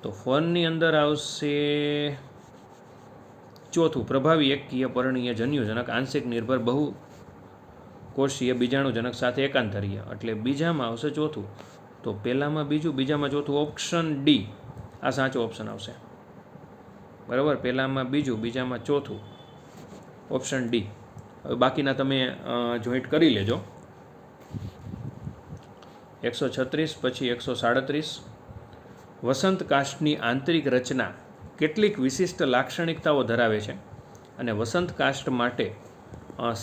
તો ફનની અંદર આવશે ચોથું પ્રભાવી એકકીય પર્ણીય જન્યુજનક આંશિક નિર્ભર બહુ કોષીય બીજાણુજનક સાથે એકાંતરીય, એટલે બીજામાં આવશે ચોથું. તો પહેલામાં બીજું, બીજામાં ચોથું, ઓપ્શન ડી આ સાચો ઓપ્શન આવશે. બરાબર, પહેલામાં બીજું, બીજામાં ચોથું, ઓપ્શન ડી. હવે બાકીના તમે જોઈન્ટ કરી લેજો. 136 પછી 137. વસંત કાષ્ઠની આંતરિક રચના કેટલીક વિશિષ્ટ લાક્ષણિકતાઓ ધરાવે છે અને વસંત કાષ્ઠ માટે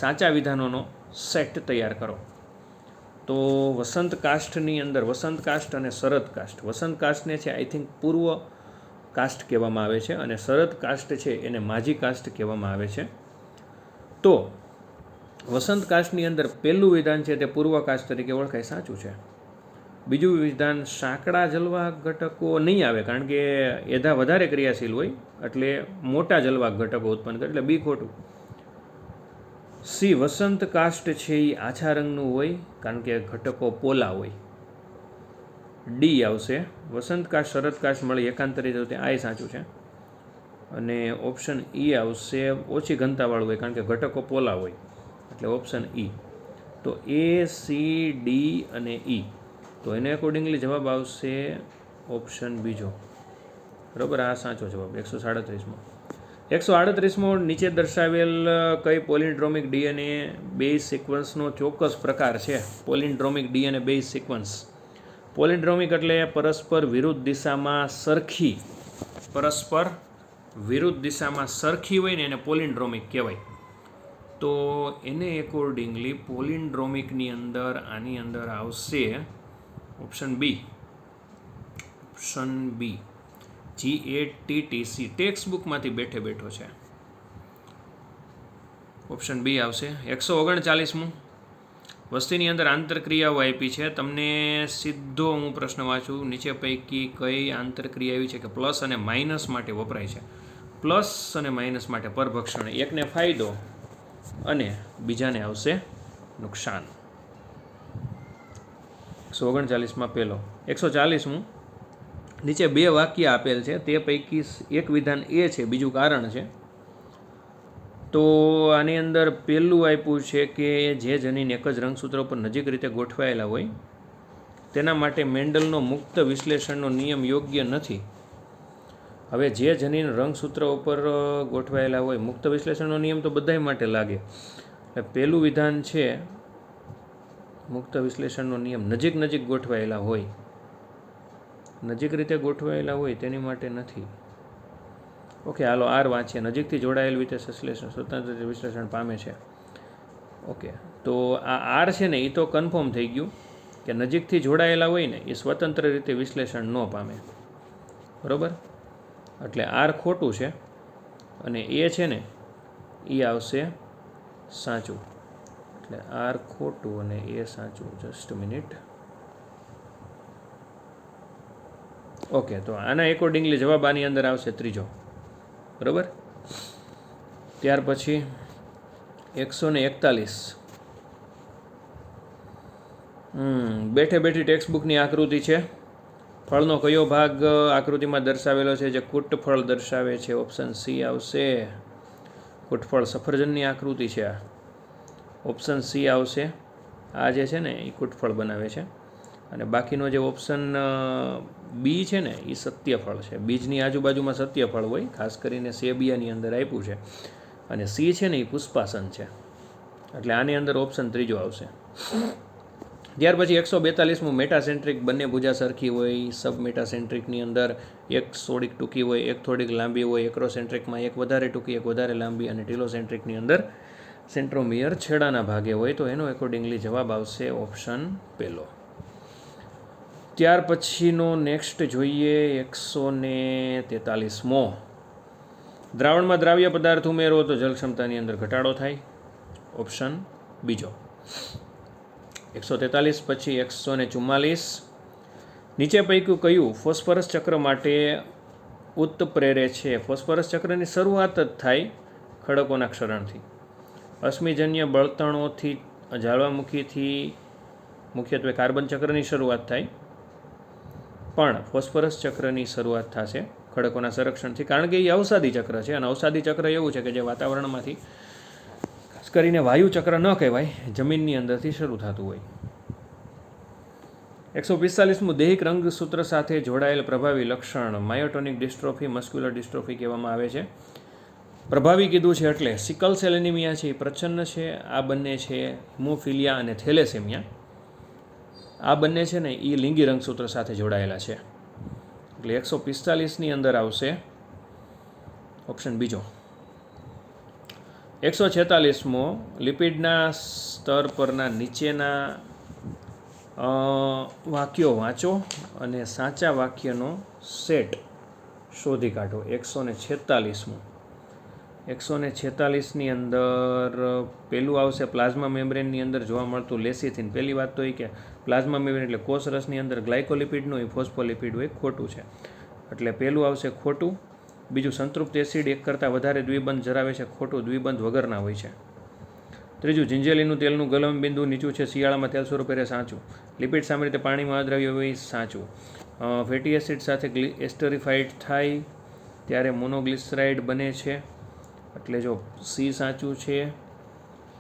સાચા વિધાનોનો સેટ તૈયાર કરો. તો વસંત કાષ્ઠની અંદર વસંત કાષ્ઠ અને શરદ કાષ્ઠ, વસંત કાષ્ઠને છે આઈ થિંક પૂર્વ કાષ્ઠ કહેવામાં આવે છે અને શરદ કાષ્ઠ છે એને माझी કાષ્ઠ કહેવામાં આવે છે. તો વસંત કાષ્ઠની અંદર પહેલું વિધાન છે તે પૂર્વ કાષ્ઠ તરીકે ઓળખાય, સાચું છે. બીજું વિધાન સાંકડા જલવાહક ઘટકો નહીં આવે કારણ કે એધા વધારે ક્રિયાશીલ હોય એટલે મોટા જલવાહક ઘટકો ઉત્પન્ન કરે, એટલે બી ખોટું. સી વસંત કાષ્ઠ છે એ આછા રંગનું હોય કારણ કે ઘટકો પોલા હોય. ડી આવશે વસંત કાષ્ઠ શરદ કાષ્ઠ મળી એકાંતરિત હોય, આ સાચું છે. અને ઓપ્શન ઈ આવશે ઓછી ઘનતાવાળું હોય કારણ કે ઘટકો પોલા હોય, એટલે ઓપ્શન ઈ. તો એ, સી, ડી અને ઈ. તો એને એકોર્ડિંગલી જવાબ આવશે ઓપ્શન બીજો. બરાબર, આ સાચો જવાબ 137માં. 138મો નીચે દર્શાવેલ કઈ પોલિન્ડ્રોમિક ડીએનએ બેઝ સિક્વન્સનો ચોક્કસ પ્રકાર છે? પોલિન્ડ્રોમિક ડીએનએ બેઝ સિક્વન્સ. પોલિન્ડ્રોમિક એટલે પરસ્પર વિરુદ્ધ દિશામાં સરખી, પરસ્પર વિરુદ્ધ દિશામાં સરખી હોય ને એને પોલિન્ડ્રોમિક કહેવાય. તો એને એકોર્ડિંગલી પોલિન્ડ્રોમિકની અંદર આની અંદર આવશે option B. Option B GATTC text બુકમાંથી બેઠો છે. ઓપ્શન બી આવશે. 139મું વસ્તીની અંદર આંતરક્રિયાઓ આપી છે. તમને સીધો હું પ્રશ્ન વાંચું, નીચે પૈકી કઈ આંતરક્રિયા એવી છે કે પ્લસ અને માઇનસ માટે વપરાય છે? પ્લસ અને માઇનસ માટે પરભક્ષણ, એકને ફાયદો અને બીજાને આવશે નુકસાન. 139માં પહેલો. 140મું નીચે બે વાક્ય આપેલ છે, તે પૈકી એક વિધાન એ છે, બીજું કારણ છે. તો આની અંદર પહેલું આપ્યું છે કે જે જનીન એક જ રંગસૂત્ર પર નજીક રીતે ગોઠવાયેલા હોય તેના માટે મેન્ડલનો મુક્ત વિશ્લેષણનો નિયમ યોગ્ય નથી. હવે જે જનીન રંગસૂત્ર ઉપર ગોઠવાયેલા હોય, મુક્ત વિશ્લેષણનો નિયમ તો બધાય માટે લાગે. પહેલું વિધાન છે મુક્ત વિશ્લેષણનો નિયમ નજીક ગોઠવાયેલા હોય, નજીક રીતે ગોઠવાયેલા હોય તેની માટે નથી. ઓકે, હાલો આર વાંચીએ. નજીકથી જોડાયેલ રીતે સંશ્લેષણ સ્વતંત્ર રીતે વિશ્લેષણ પામે છે. ઓકે, તો આ આર છે ને એ તો કન્ફર્મ થઈ ગયું કે નજીકથી જોડાયેલા હોય ને એ સ્વતંત્ર રીતે વિશ્લેષણ ન પામે. બરાબર, એટલે આર ખોટું છે અને એ છે ને એ આવશે સાચું. એટલે આર ખોટું અને એ સાચું. Just minute. ઓકે, તો આના એકોર્ડિંગલી જવાબ આની અંદર આવશે ત્રીજો. બરાબર, ત્યાર પછી 141 બેઠી ટેક્સ્ટ બુકની આકૃતિ છે. ફળનો કયો ભાગ આકૃતિમાં દર્શાવેલો છે જે કુટફળ દર્શાવે છે? ઓપ્શન સી આવશે કુટફળ. સફરજનની આકૃતિ છે આ. ઓપ્શન સી આવશે. આ જે છે ને એ કુટફળ બનાવે છે અને બાકીનો જે ઓપ્શન બી છે ને એ સત્યફળ છે. બીજની આજુબાજુમાં સત્યફળ હોય, ખાસ કરીને સેબિયાની અંદર આપ્યું છે. અને સી છે ને એ પુષ્પાસન છે, એટલે આની અંદર ઓપ્શન ત્રીજો આવશે. ત્યાર પછી 142મું મેટાસેન્ટ્રિક બંને ભુજા સરખી હોય, સબ મેટાસેન્ટ્રિકની અંદર એક થોડીક ટૂંકી હોય, એક થોડીક લાંબી હોય, એક્રોસેન્ટ્રિકમાં એક વધારે ટૂંકી એક વધારે લાંબી અને ટીલોસેન્ટ્રિકની અંદર સેન્ટ્રોમિયર છેડાના ભાગે હોય. તો એનો એકોર્ડિંગલી જવાબ આવશે ઓપ્શન પહેલો. ત્યાર પછીનો નેક્સ્ટ જોઈએ 143મો. દ્રાવણમાં દ્રાવ્ય પદાર્થ ઉમેરો તો જલ ક્ષમતાની અંદર ઘટાડો થાય. ઓપ્શન બીજો. 143 પછી 144. નીચે પૈકી કયું ફોસ્ફરસ ચક્ર માટે ઉત્પ્રેરે છે? ફોસ્ફરસ ચક્રની શરૂઆત જ થાય ખડકોના ક્ષરણથી. અશ્મિજન્ય બળતણોથી જ્વાળામુખીથી મુખ્યત્વે કાર્બન ચક્રની શરૂઆત થાય, પણ ફોસ્ફરસ ચક્રની શરૂઆત થશે ખડકોના સંરક્ષણથી, કારણ કે એ અવસાદી ચક્ર છે. અને અવસાદી ચક્ર એવું છે કે જે વાતાવરણમાંથી, ખાસ કરીને વાયુ ચક્ર ન કહેવાય, જમીનની અંદરથી શરૂ થતું હોય. 145મું દૈહિક રંગસૂત્ર સાથે જોડાયેલ પ્રભાવી લક્ષણ માયોટોનિક ડિસ્ટ્રોફી, મસ્ક્યુલર ડિસ્ટ્રોફી કહેવામાં આવે છે. પ્રભાવી કીધું છે એટલે સિકલ સેલ એનિમિયા છે એ પ્રચ્છન્ન છે. આ બંને છે હિમોફિલિયા અને થેલેસેમિયા, આ બંને છે ને એ લિંગી રંગસૂત્ર સાથે જોડાયેલા છે. એટલે 145ની અંદર આવશે ઓપ્શન બીજો. 146મો લિપિડના સ્તર પરના નીચેના વાક્યો વાંચો અને સાચા વાક્યનો સેટ શોધી કાઢો. 146ની અંદર પહેલું આવશે પ્લાઝ્મા મેમ્બ્રેનની અંદર જોવા મળતું લેસિથિન. પહેલી વાત તો એ કે પ્લાઝ્મા મેમ્બ્રેન એટલે કોષરસની અંદર ગ્લાયકોલિપિડનું હોય, ફોસ્ફોલિપિડ હોય, ખોટું છે એટલે પહેલું આવશે ખોટું. બીજું સંતૃપ્ત એસિડ એક કરતાં વધારે દ્વિબંધ ધરાવે છે, ખોટું, દ્વિબંધ વગરના હોય છે. ત્રીજું જિંજેલીનું તેલનું ગલન બિંદુ નીચું છે, શિયાળામાં તેલ સ્વરૂપે રહે, સાચું. લિપિડ સામાન્ય રીતે પાણીમાં અદ્રાવ્ય હોય, સાચું. ફેટી એસિડ સાથે એસ્ટરિફાઈડ થાય ત્યારે મોનોગ્લિસરાઇડ બને છે એટલે જો સી સાચું છે,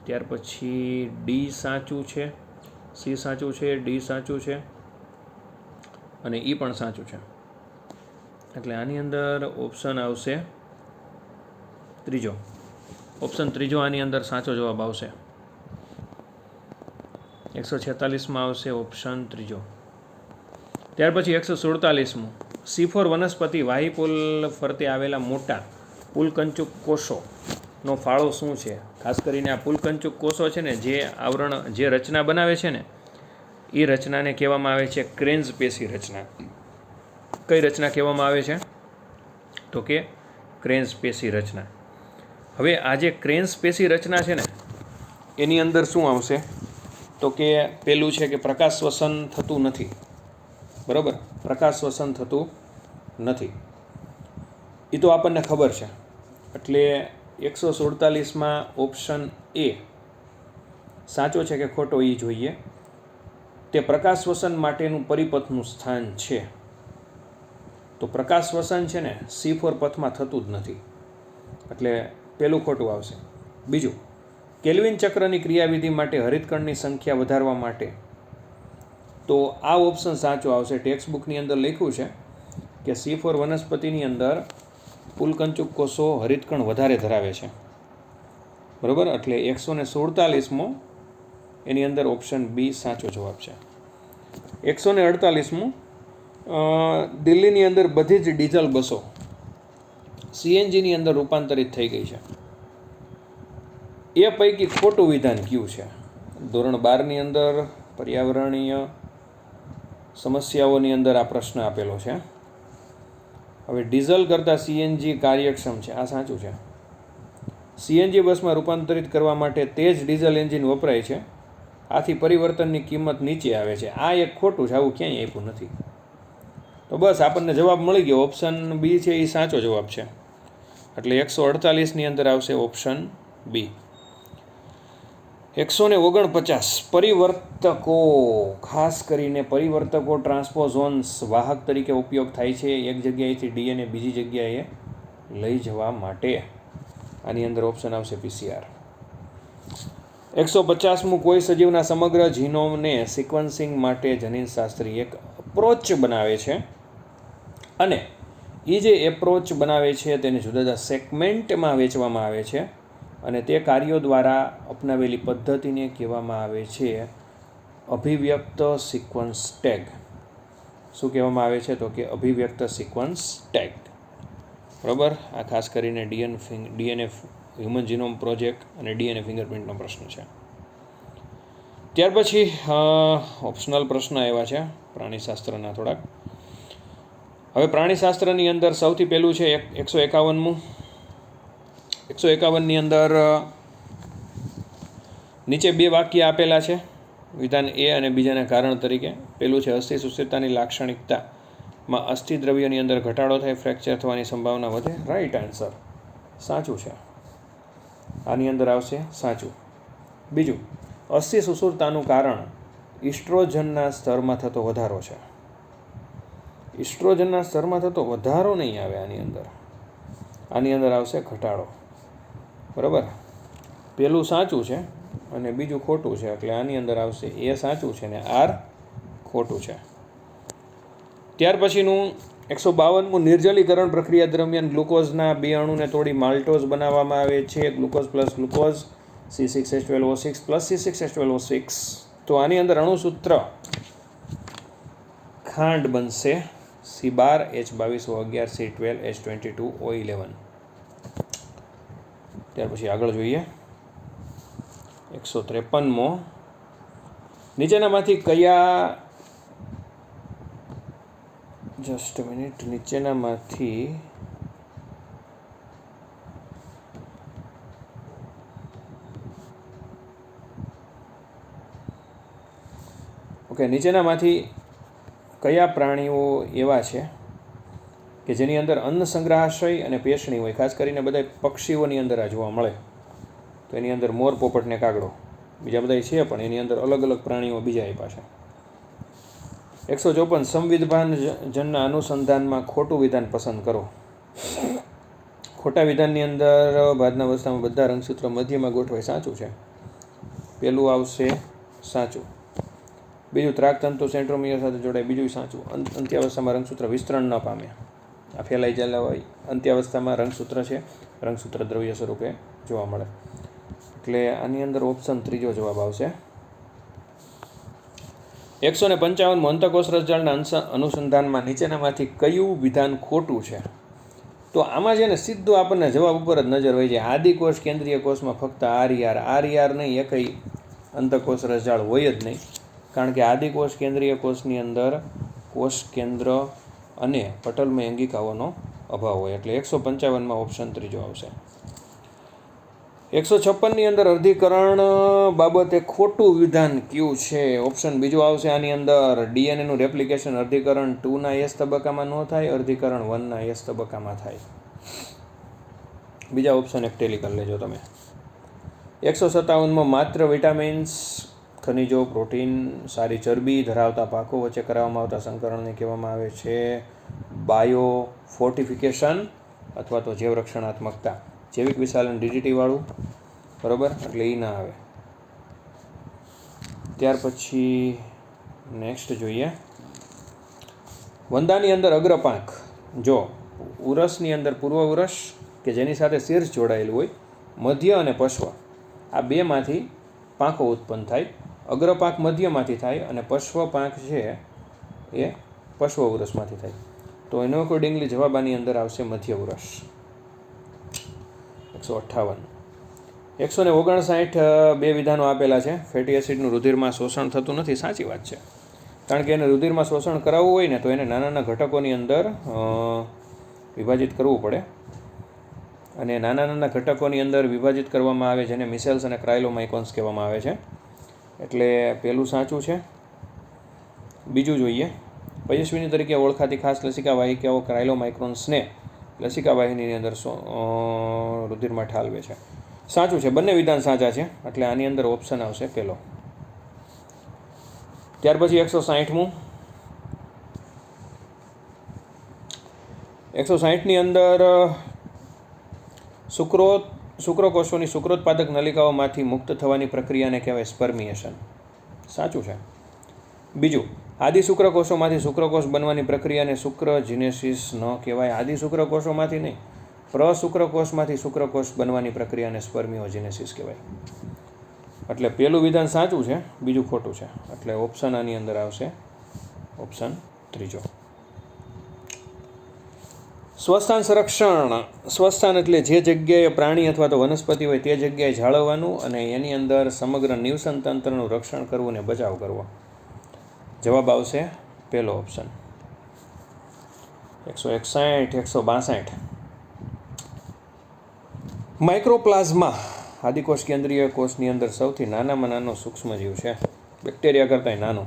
ત્યાર પછી ડી સાચું છે, સી સાચું છે, ડી સાચું છે અને ઈ પણ સાચું છે. એટલે આની અંદર ઓપ્શન આવશે ત્રીજો. ઓપ્શન ત્રીજો આની અંદર સાચો જવાબ આવશે. 146માં આવશે ઓપ્શન ત્રીજો. ત્યાર પછી 147મું C4 વનસ્પતિ વાહિપોલ ફરતે આવેલા મોટા પુલકંચુક કોષોનો ફાળો શું છે? ખાસ કરીને આ પુલકંચુક કોષો છે ને જે આવરણ જે રચના બનાવે છે ને એ રચનાને કહેવામાં આવે છે ક્રેન્ઝ પેશી રચના. કઈ રચના કહેવામાં આવે છે? તો કે ક્રેન્ઝ પેશી રચના. હવે આ જે ક્રેન્ઝ પેશી રચના છે ને એની અંદર શું આવશે? તો કે પેલું છે કે પ્રકાશ શ્વસન થતું નથી. બરાબર, પ્રકાશ શ્વસન થતું નથી એ તો આપણને ખબર છે. એટલે 147માં ઓપ્શન એ સાચો છે કે ખોટો એ જોઈએ. તે પ્રકાશ શ્વસન માટેનું પરિપથનું સ્થાન છે. તો પ્રકાશ શ્વસન છે ને C4 પથમાં થતું જ નથી એટલે પહેલું ખોટું આવશે. બીજું, કેલ્વિન ચક્રની ક્રિયાવિધિ માટે હરિતકણની સંખ્યા વધારવા માટે, તો આ ઓપ્શન સાચો આવશે. ટેક્સ્ટ બુકની અંદર લખ્યું છે કે C4 વનસ્પતિની અંદર પુલકંચુક કોષો હરિતકણ વધારે ધરાવે છે. બરાબર, એટલે 147મો એની અંદર ઓપ્શન બી સાચો જવાબ છે. 148મું દિલ્હીની અંદર બધી જ ડીઝલ બસો CNGની અંદર રૂપાંતરિત થઈ ગઈ છે. એ પૈકી ખોટું વિધાન કયું છે? ધોરણ 12ની અંદર પર્યાવરણીય સમસ્યાઓની અંદર આ પ્રશ્ન આપેલો છે. હવે ડીઝલ કરતાં CNG કાર્યક્ષમ છે, આ સાચું છે. CNG બસમાં રૂપાંતરિત કરવા માટે તે જ ડીઝલ એન્જિન વપરાય છે, આથી પરિવર્તનની કિંમત નીચે આવે છે. આ એક ખોટું છે, આવું ક્યાંય આપ્યું નથી. તો બસ આપણને જવાબ મળી ગયો. ઓપ્શન બી છે એ સાચો જવાબ છે. એટલે 148ની અંદર આવશે ઓપ્શન બી. 149 પરિવર્તકો, ખાસ કરીને પરિવર્તકો ટ્રાન્સપોઝોન્સ વાહક તરીકે ઉપયોગ થાય છે એક જગ્યાએથી DNA બીજી જગ્યાએ લઈ જવા માટે. આની અંદર ઓપ્શન આવશે PCR. 150મું કોઈ સજીવના સમગ્ર જીનોમને સિક્વન્સિંગ માટે જનીનશાસ્ત્રી એક એપ્રોચ બનાવે છે અને એ જે એપ્રોચ બનાવે છે તેને જુદા જુદા સેગમેન્ટમાં વહેંચવામાં આવે છે અને તે કાર્યો દ્વારા અપનાવેલી પદ્ધતિને કહેવામાં આવે છે અભિવ્યક્ત સિક્વન્સ ટેગ. શું કહેવામાં આવે છે? તો કે અભિવ્યક્ત સિક્વન્સ ટેગ. બરાબર, આ ખાસ કરીને DNA હ્યુમન જીનોમ પ્રોજેક્ટ અને DNA ફિંગરપ્રિન્ટનો પ્રશ્ન છે. ત્યાર પછી ઓપ્શનલ પ્રશ્ન આવ્યા છે પ્રાણીશાસ્ત્રના થોડાક. હવે પ્રાણીશાસ્ત્રની અંદર સૌથી પહેલું છે 151મું. 151ની અંદર નીચે બે વાક્ય આપેલા છે વિધાન એ અને બીજાના કારણ તરીકે. પહેલું છે અસ્થિ સુસ્થિરતાની લાક્ષણિકતામાં અસ્થિ દ્રવ્યની અંદર ઘટાડો થાય, ફ્રેક્ચર થવાની સંભાવના વધે. રાઈટ આન્સર, સાચું છે. આની અંદર આવશે સાચું. બીજું, અસ્થિ સુષુપ્તતાનું કારણ ઇસ્ટ્રોજનના સ્તરમાં થતો વધારો છે. ઇસ્ટ્રોજનના સ્તરમાં થતો વધારો નહીં આવે આની અંદર આવશે ઘટાડો. બરાબર, પહેલું સાચું છે અને બીજું ખોટું છે એટલે આની અંદર આવશે એ સાચું છે ને આર ખોટું છે. ત્યાર પછીનું 152મું, નિર્જલીકરણ પ્રક્રિયા દરમિયાન ગ્લુકોઝના 2 અણુને તોડી માલ્ટોઝ બનાવવામાં આવે છે. Glucose plus glucose C6H12O6 plus C6H12O6. તો આની અંદર અણુસૂત્ર ખાંડ બનશે C12H22O11C12H22O11. ત્યાર પછી આગળ જોઈએ 153મો, નીચેનામાંથી કયા જસ્ટ મિનિટ નીચેનામાંથી કયા પ્રાણીઓ એવા છે કે જેની અંદર અન્ન સંગ્રહાશય અને પેશણી હોય? ખાસ કરીને બધા પક્ષીઓની અંદર આ જોવા મળે. તો એની અંદર મોર, પોપટ ને કાગડો, બીજા બધા છે પણ એની અંદર અલગ અલગ પ્રાણીઓ બીજા આપ્યા છે. 154, સંવિધાન જનના અનુસંધાનમાં ખોટું વિધાન પસંદ કરો. ખોટા વિધાનની અંદર બાદના અવસ્થામાં બધા રંગસૂત્રો મધ્યમાં ગોઠવાય. સાચું છે, પેલું આવશે સાચું. બીજું, ત્રાકતંતુ સેન્ટ્રોમિયર સાથે જોડાય, બીજું સાચું. અંત્યાવસ્થામાં રંગસૂત્ર વિસ્તરણ ન પામે, આ ફેલાઈ ચાલ્યા હોય. અંત્યાવસ્થામાં રંગસૂત્ર છે, રંગસૂત્ર દ્રવ્ય સ્વરૂપે જોવા મળે. એટલે આની અંદર ઓપ્શન ત્રીજો જવાબ આવશે. 155, અંતઃકોષ રસજાળના અનુસંધાનમાં નીચેનામાંથી કયું વિધાન ખોટું છે? તો આમાં છે ને સીધું આપણને જવાબ ઉપર જ નજર હોય છે. આદિકોષ કેન્દ્રીય કોષમાં ફક્ત આર નહીં, એ કંઈ અંતઃકોષ રસજાળ હોય જ નહીં. કારણ કે આદિકોષ કેન્દ્રીય કોષની અંદર કોષ કેન્દ્ર અને પટલમય અંગિકાઓનો અભાવ હોય. એટલે 155માં ઓપ્શન ત્રીજો આવશે. 156ની અંદર અર્ધીકરણ બાબતે ખોટું વિધાન કયું છે? ઓપ્શન બીજું આવશે આની અંદર. ડીએનએનું રેપ્લિકેશન અર્ધીકરણ 2ના એસ તબક્કામાં ન થાય, અર્ધીકરણ 1ના એસ તબક્કામાં થાય. બીજા ઓપ્શન એક ટેલી કરી લેજો તમે. 157માં માત્ર વિટામિન્સ, ખનિજો, પ્રોટીન, સારી ચરબી ધરાવતા પાકો વચ્ચે કરાવવામાં આવતા સંકરણને કહેવામાં આવે છે બાયો ફોર્ટિફિકેશન અથવા તો જૈવ રક્ષણાત્મકતા. જૈવિક વિશાલન ડીડીટી વાળું, બરાબર, એટલે એ ના આવે. ત્યાર પછી નેક્સ્ટ જોઈએ, વંદાની અંદર અગ્રપાંખ, જો ઉરસની અંદર પૂર્વ ઉરસ કે જેની સાથે શીર્ષ જોડાયેલું હોય, મધ્ય અને પશ્વ, આ બેમાંથી પાંખો ઉત્પન્ન થાય. અગ્રપાંખ મધ્યમાંથી થાય અને પશ્વ પાંખ છે એ પશ્વ ઉરસમાંથી થાય. તો એનો અકોર્ડિંગલી જવાબ આની અંદર આવશે મધ્ય ઉરસ. 158, 159 બે વિધાનો આપેલા છે. ફેટી એસિડનું રુધિરમાં શોષણ થતું નથી, સાચી વાત છે. કારણ કે એને રુધિરમાં શોષણ કરાવવું હોય ને તો એને નાના નાના ઘટકોની અંદર વિભાજિત કરવું પડે. અને નાના નાના ઘટકોની અંદર વિભાજિત કરવામાં આવે જેને મિસેલ્સ અને ક્રાયલોમાઇકોન્સ કહેવામાં આવે છે. એટલે પહેલું સાચું છે. બીજું જોઈએ, પયસ્વિની તરીકે ઓળખાતી ખાસ લસિકા વાહિકાઓ ક્રાયલોમાઇક્રોન્સને લસિકા વાહિનીની અંદર રુધિરમાં ઠાલવે છે. સાચું છે, બંને વિધાન સાચા છે. એટલે આની અંદર ઓપ્શન આવશે પહેલો. ત્યાર પછી 160મું, 160ની અંદર શુક્રકોષોની શુક્રોત્પાદક નલિકાઓમાંથી મુક્ત થવાની પ્રક્રિયાને કહેવાય સ્પર્મિએશન. સાચું છે. બીજું, આદિ શુક્રકોષોમાંથી શુક્રકોષ બનવાની પ્રક્રિયાને શુક્રજીનેસિસ ન કહેવાય. આદિ શુક્રકોષોમાંથી નહીં, પ્રશુક્રકોષમાંથી શુક્રકોષ બનવાની પ્રક્રિયાને સ્પર્મિયોજીનેસિસ કહેવાય. એટલે પહેલું વિધાન સાચું છે, બીજું ખોટું છે. એટલે ઓપ્શન આની અંદર આવશે ઓપ્શન ત્રીજો. સ્વસ્થાન સંરક્ષણ. સ્વસ્થાન એટલે જે જગ્યાએ પ્રાણી અથવા તો વનસ્પતિ હોય તે જગ્યાએ જાળવવાનું અને એની અંદર સમગ્ર નિવસન તંત્રનું રક્ષણ કરવું ને બચાવ કરવો. જવાબ આવશે પહેલો ઓપ્શન. 161, 162, માઇક્રોપ્લાઝમા આદિકોષ કેન્દ્રીય કોષની અંદર સૌથી નાનામાં નાનો સૂક્ષ્મજીવ છે. બેક્ટેરિયા કરતાંય નાનો.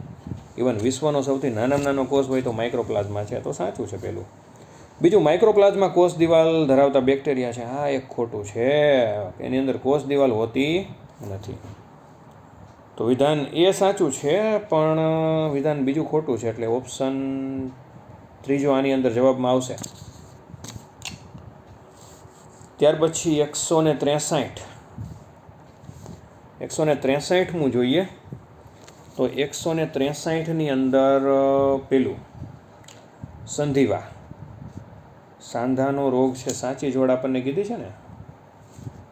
ઇવન વિશ્વનો સૌથી નાનામાં નાનો કોષ હોય તો માઇક્રોપ્લાઝમા છે. તો સાચું છે પહેલું. બીજું, માઇક્રોપ્લાઝમા કોષ દિવાલ ધરાવતા બેક્ટેરિયા છે. હા, એક ખોટું છે. એની અંદર કોષ દિવાલ હોતી નથી. તો વિધાન એ સાચું છે પણ વિધાન બીજું ખોટું છે. એટલે ઓપ્શન ત્રીજો આની અંદર જવાબમાં આવશે. ત્યાર પછી 163, 163મું જોઈએ, તો 163ની અંદર પેલું સંધિવા સાંધાનો રોગ છે, સાચી જોડ આપણને કીધી છે ને,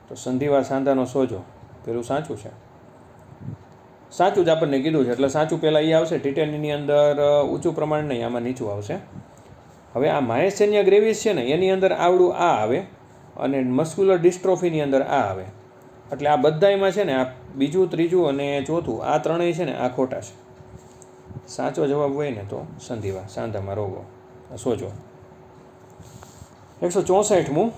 તો સંધિવા સાંધાનો સોજો પેલું સાચું છે, સાચું જ આપણને કીધું છે એટલે સાચું પહેલાં એ આવશે. ટિટેનીની અંદર ઊંચું પ્રમાણ નહીં, આમાં નીચું આવશે. હવે આ માયસ્થેનિયા ગ્રેવિસ છે ને એની અંદર આવડું આ આવે અને મસ્ક્યુલર ડિસ્ટ્રોફીની અંદર આ આવે. એટલે આ બધાયમાં છે ને આ બીજું, ત્રીજું અને ચોથું આ ત્રણેય છે ને આ ખોટા છે. સાચો જવાબ હોય ને તો સંધિવા સાંધામાં રોગો સોજો. 164મું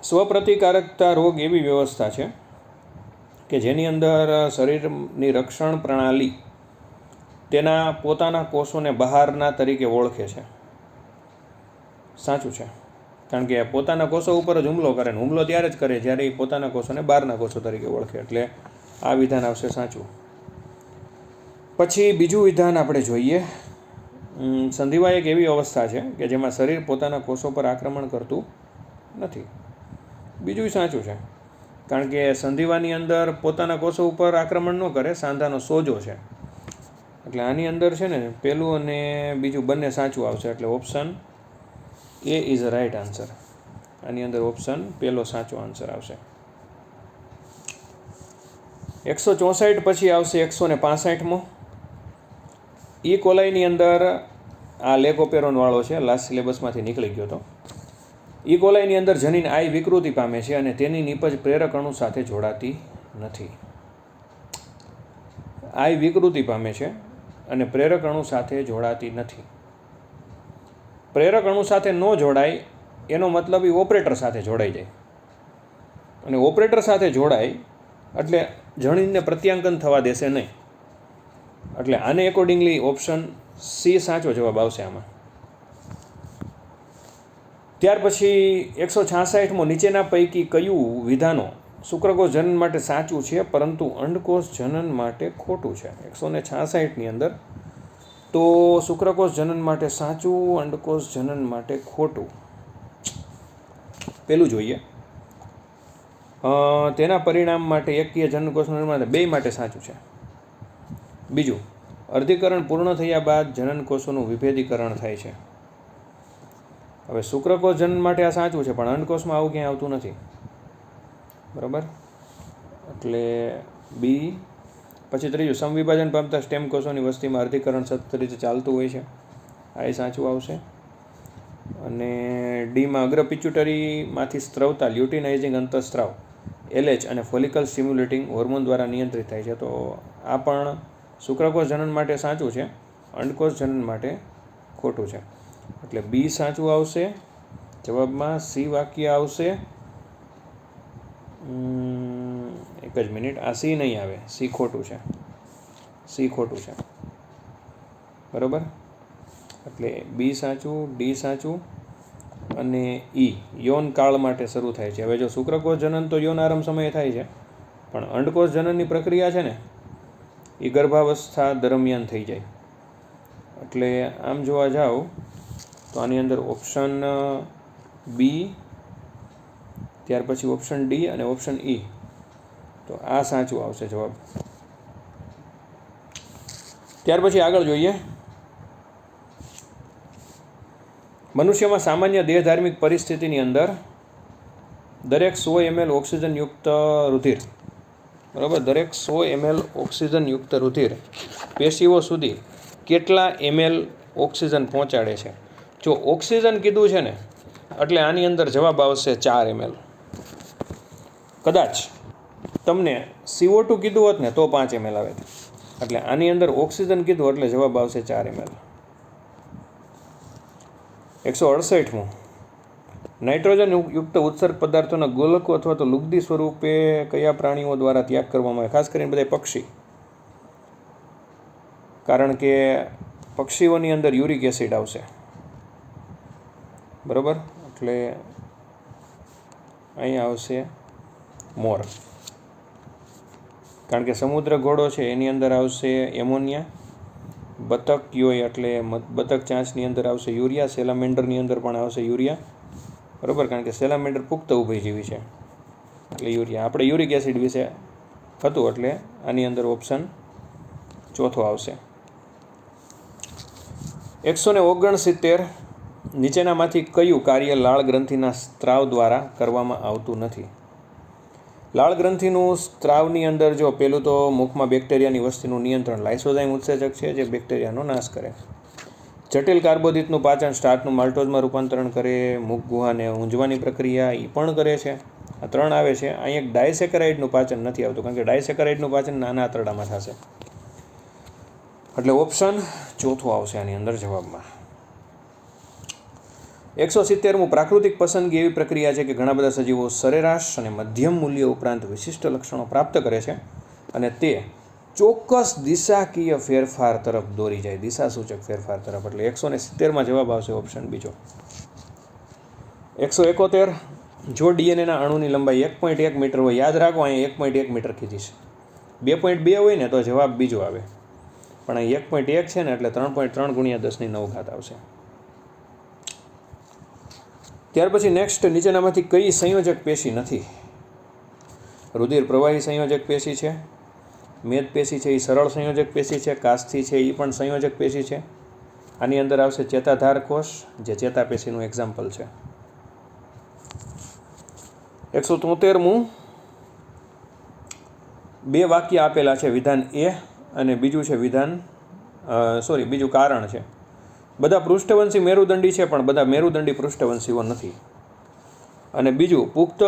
સ્વપ્રતિકારકતા રોગ એવી વ્યવસ્થા છે કે જેની અંદર શરીરની રક્ષણ પ્રણાલી તેના પોતાના કોષોને બહારના તરીકે ઓળખે છે. સાચું છે, કારણ કે પોતાના કોષો ઉપર જ હુમલો કરે ને હુમલો ત્યારે જ કરે જ્યારે એ પોતાના કોષોને બહારના કોષો તરીકે ઓળખે, એટલે આ વિધાન આવશે સાચું. પછી બીજું વિધાન આપણે જોઈએ. સંધિવા એક એવી અવસ્થા છે કે જેમાં શરીર પોતાના કોષો પર આક્રમણ કરતું નથી. બીજું સાચું છે, કારણ કે સંધિવાની અંદર પોતાના કોષો ઉપર આક્રમણ ન કરે, સાંધાનો સોજો છે. એટલે આની અંદર છે ને પહેલું અને બીજું બંને સાચું આવશે, એટલે option A is a right answer. આની અંદર ઓપ્શન પહેલો સાચો આન્સર આવશે. 164 પછી આવશે 165મો. ઈ કોલાઈની અંદર આ લેકોપેરોનવાળો છે, લાસ્ટ સિલેબસમાંથી નીકળી ગયો હતો. ઈ કોલાઈની અંદર જનીન આઈ વિકૃતિ પામે છે અને તેની નીપજ પ્રેરક અણુ સાથે જોડાતી નથી. આઈ વિકૃતિ પામે છે અને પ્રેરક અણુ સાથે જોડાતી નથી. પ્રેરક અણુ સાથે ન જોડાય એનો મતલબ એ ઓપરેટર સાથે જોડાઈ જાય, અને ઓપરેટર સાથે જોડાય એટલે જનીનને પ્રત્યાંકન થવા દેશે નહીં. એટલે આને એકોર્ડિંગલી ઓપ્શન સી સાચો જવાબ આવશે આમાં. ત્યાર પછી 166મો. નીચેના પૈકી કયું વિધાનો શુક્રકોષ જનન માટે સાચું છે પરંતુ અંડકોષ જનન માટે ખોટું છે? 166ની અંદર તો શુક્રકોષ જનન માટે સાચું, અંડકોષ જનન માટે ખોટું. પેલું જોઈએ, તેના પરિણામ માટે એકકીય જનનકોષનું નિર્માણ બે માટે સાચું છે. બીજું, અર્ધીકરણ પૂર્ણ થયા બાદ જનનકોષોનું વિભેદીકરણ થાય છે. હવે શુક્રકોષ જનન માટે આ સાચું છે પણ અંડકોષમાં આવું ક્યાંય આવતું નથી, બરાબર, એટલે બી. પછી ત્રીજું, સમવિભાજન પામતા સ્ટેમ કોષોની વસ્તીમાં અર્ધીકરણ સતત રીતે ચાલતું હોય છે, આ એ સાચું આવશે. અને ડીમાં અગ્ર પિચ્યુટરીમાંથી સ્ત્રવતા લ્યુટિનાઇઝિંગ અંતઃસ્ત્રાવ LH અને ફોલિકલ સ્ટિમ્યુલેટિંગ હોર્મોન દ્વારા નિયંત્રિત થાય છે, તો આ પણ શુક્રકોષ જનન માટે સાચું છે, અંડકોષ જનન માટે ખોટું છે. એટલે બી સાચું આવશે જવાબમાં. સી વાક્ય આવશે, એક જ મિનિટ, આ સી નહીં આવે, સી ખોટું છે, સી ખોટું છે, બરાબર. એટલે બી સાચું, ડી સાચું અને ઈ યૌન કાળ માટે શરૂ થાય છે. હવે જો શુક્રકોષ જનન તો યૌન આરંભ સમયે થાય છે, પણ અંડકોષ જનનની પ્રક્રિયા છે ને એ ગર્ભાવસ્થા દરમિયાન થઈ જાય. એટલે આમ જોવા જાઓ તો આની અંદર ઓપ્શન બી, ત્યાર પછી ઓપ્શન ડી અને ઓપ્શન ઈ, તો આ સાચું આવશે જવાબ. ત્યાર પછી આગળ જોઈએ, મનુષ્યમાં સામાન્ય દેહધાર્મિક પરિસ્થિતિની અંદર દરેક 100 ml ઓક્સિજનયુક્ત રુધિર, બરાબર, દરેક 100 ml ઓક્સિજનયુક્ત રુધિર પેશીઓ સુધી કેટલા ml ઓક્સિજન પહોંચાડે છે? જો ઓક્સિજન કીધું છે ને એટલે આની અંદર જવાબ આવશે 4 ml. કદાચ તમને CO2 કીધું હોત ને તો 5 ml આવે, એટલે આની અંદર ઓક્સિજન કીધું એટલે જવાબ આવશે 4 ml. 168મું. નાઇટ્રોજન યુક્ત ઉત્સર્ગ પદાર્થોના ગોલકો અથવા તો લુગદી સ્વરૂપે કયા પ્રાણીઓ દ્વારા ત્યાગ કરવામાં આવે? ખાસ કરીને બધા પક્ષી, કારણ કે પક્ષીઓની અંદર યુરિક એસિડ આવશે, બરાબર, એટલે અહીંયા આવશે મોર, કારણ કે સમુદ્ર ઘોડો છે એની અંદર આવશે એમોનિયા, બતક યોય એટલે બતક ચાંચની અંદર આવશે યુરિયા, સેલામેન્ડરની અંદર પણ આવશે યુરિયા, બરાબર, કારણ કે સેલામેન્ડર પુખ્ત ઉભયજીવી છે એટલે યુરિયા. આપણે યુરિક એસિડ વિશે હતું એટલે આની અંદર ઓપ્શન ચોથો આવશે. 169 નીચેનામાંથી કયું કાર્ય લાળ ગ્રંથિના સ્ત્રાવ દ્વારા કરવામાં આવતું નથી? લાળ ગ્રંથિનું સ્ત્રાવની અંદર જો પેલું તો મુખમાં બેક્ટેરિયાની વસ્તીનું નિયંત્રણ, લાઇસોઝાઇમ ઉત્સેચક છે જે બેક્ટેરિયાનો નાશ કરે. જટિલ કાર્બોદિતનું પાચન, સ્ટાર્ચનું માલ્ટોઝમાં રૂપાંતરણ કરે. મુખ ગુહાને ઊંઝવાની પ્રક્રિયા એ પણ કરે છે. આ 3 આવે છે. અહીં એક ડાયસેકરાઇડનું પાચન નથી આવતું કારણ કે ડાયસેકરાઇડનું પાચન નાના આંતરડામાં થશે એટલે ઓપ્શન ચોથો આવશે આની અંદર જવાબમાં. 170મું પ્રાકૃતિક પસંદગી એવી પ્રક્રિયા છે કે ઘણા બધા સજીવો સરેરાશ અને મધ્યમ મૂલ્ય ઉપરાંત વિશિષ્ટ લક્ષણો પ્રાપ્ત કરે છે અને તે ચોક્કસ દિશાકીય ફેરફાર તરફ દોરી જાય, દિશાસૂચક ફેરફાર તરફ. એટલે 170માં જવાબ આવશે ઓપ્શન બીજો. 171 જો ડીએનએના અણુની લંબાઈ 1.1 મીટર હોય, યાદ રાખો અહીંયા 1.1 મીટર કીધીશ. 2.2 હોય ને તો જવાબ બીજો આવે, પણ અહીં 1.1 છે ને એટલે 3.3 × 10⁹ આવશે. ત્યાર પછી નેક્સ્ટ, નીચેનામાંથી કઈ સંયોજક પેશી નથી? રુધિર પ્રવાહી સંયોજક પેશી છે, મેદ પેશી છે એ સરળ સંયોજક પેશી છે, કાસ્થિ છે એ પણ સંયોજક પેશી છે. આની અંદર આવશે ચેતાધાર કોષ જે ચેતાપેશીનું એક્ઝામ્પલ છે. 173મું 2 વાક્ય આપેલા છે, વિધાન એ અને બીજું છે બીજું કારણ છે. બધા પૃષ્ઠવંશી મેરુદંડી છે પણ બધા મેરુદંડી પૃષ્ઠવંશીઓ નથી. અને બીજું, પુખ્ત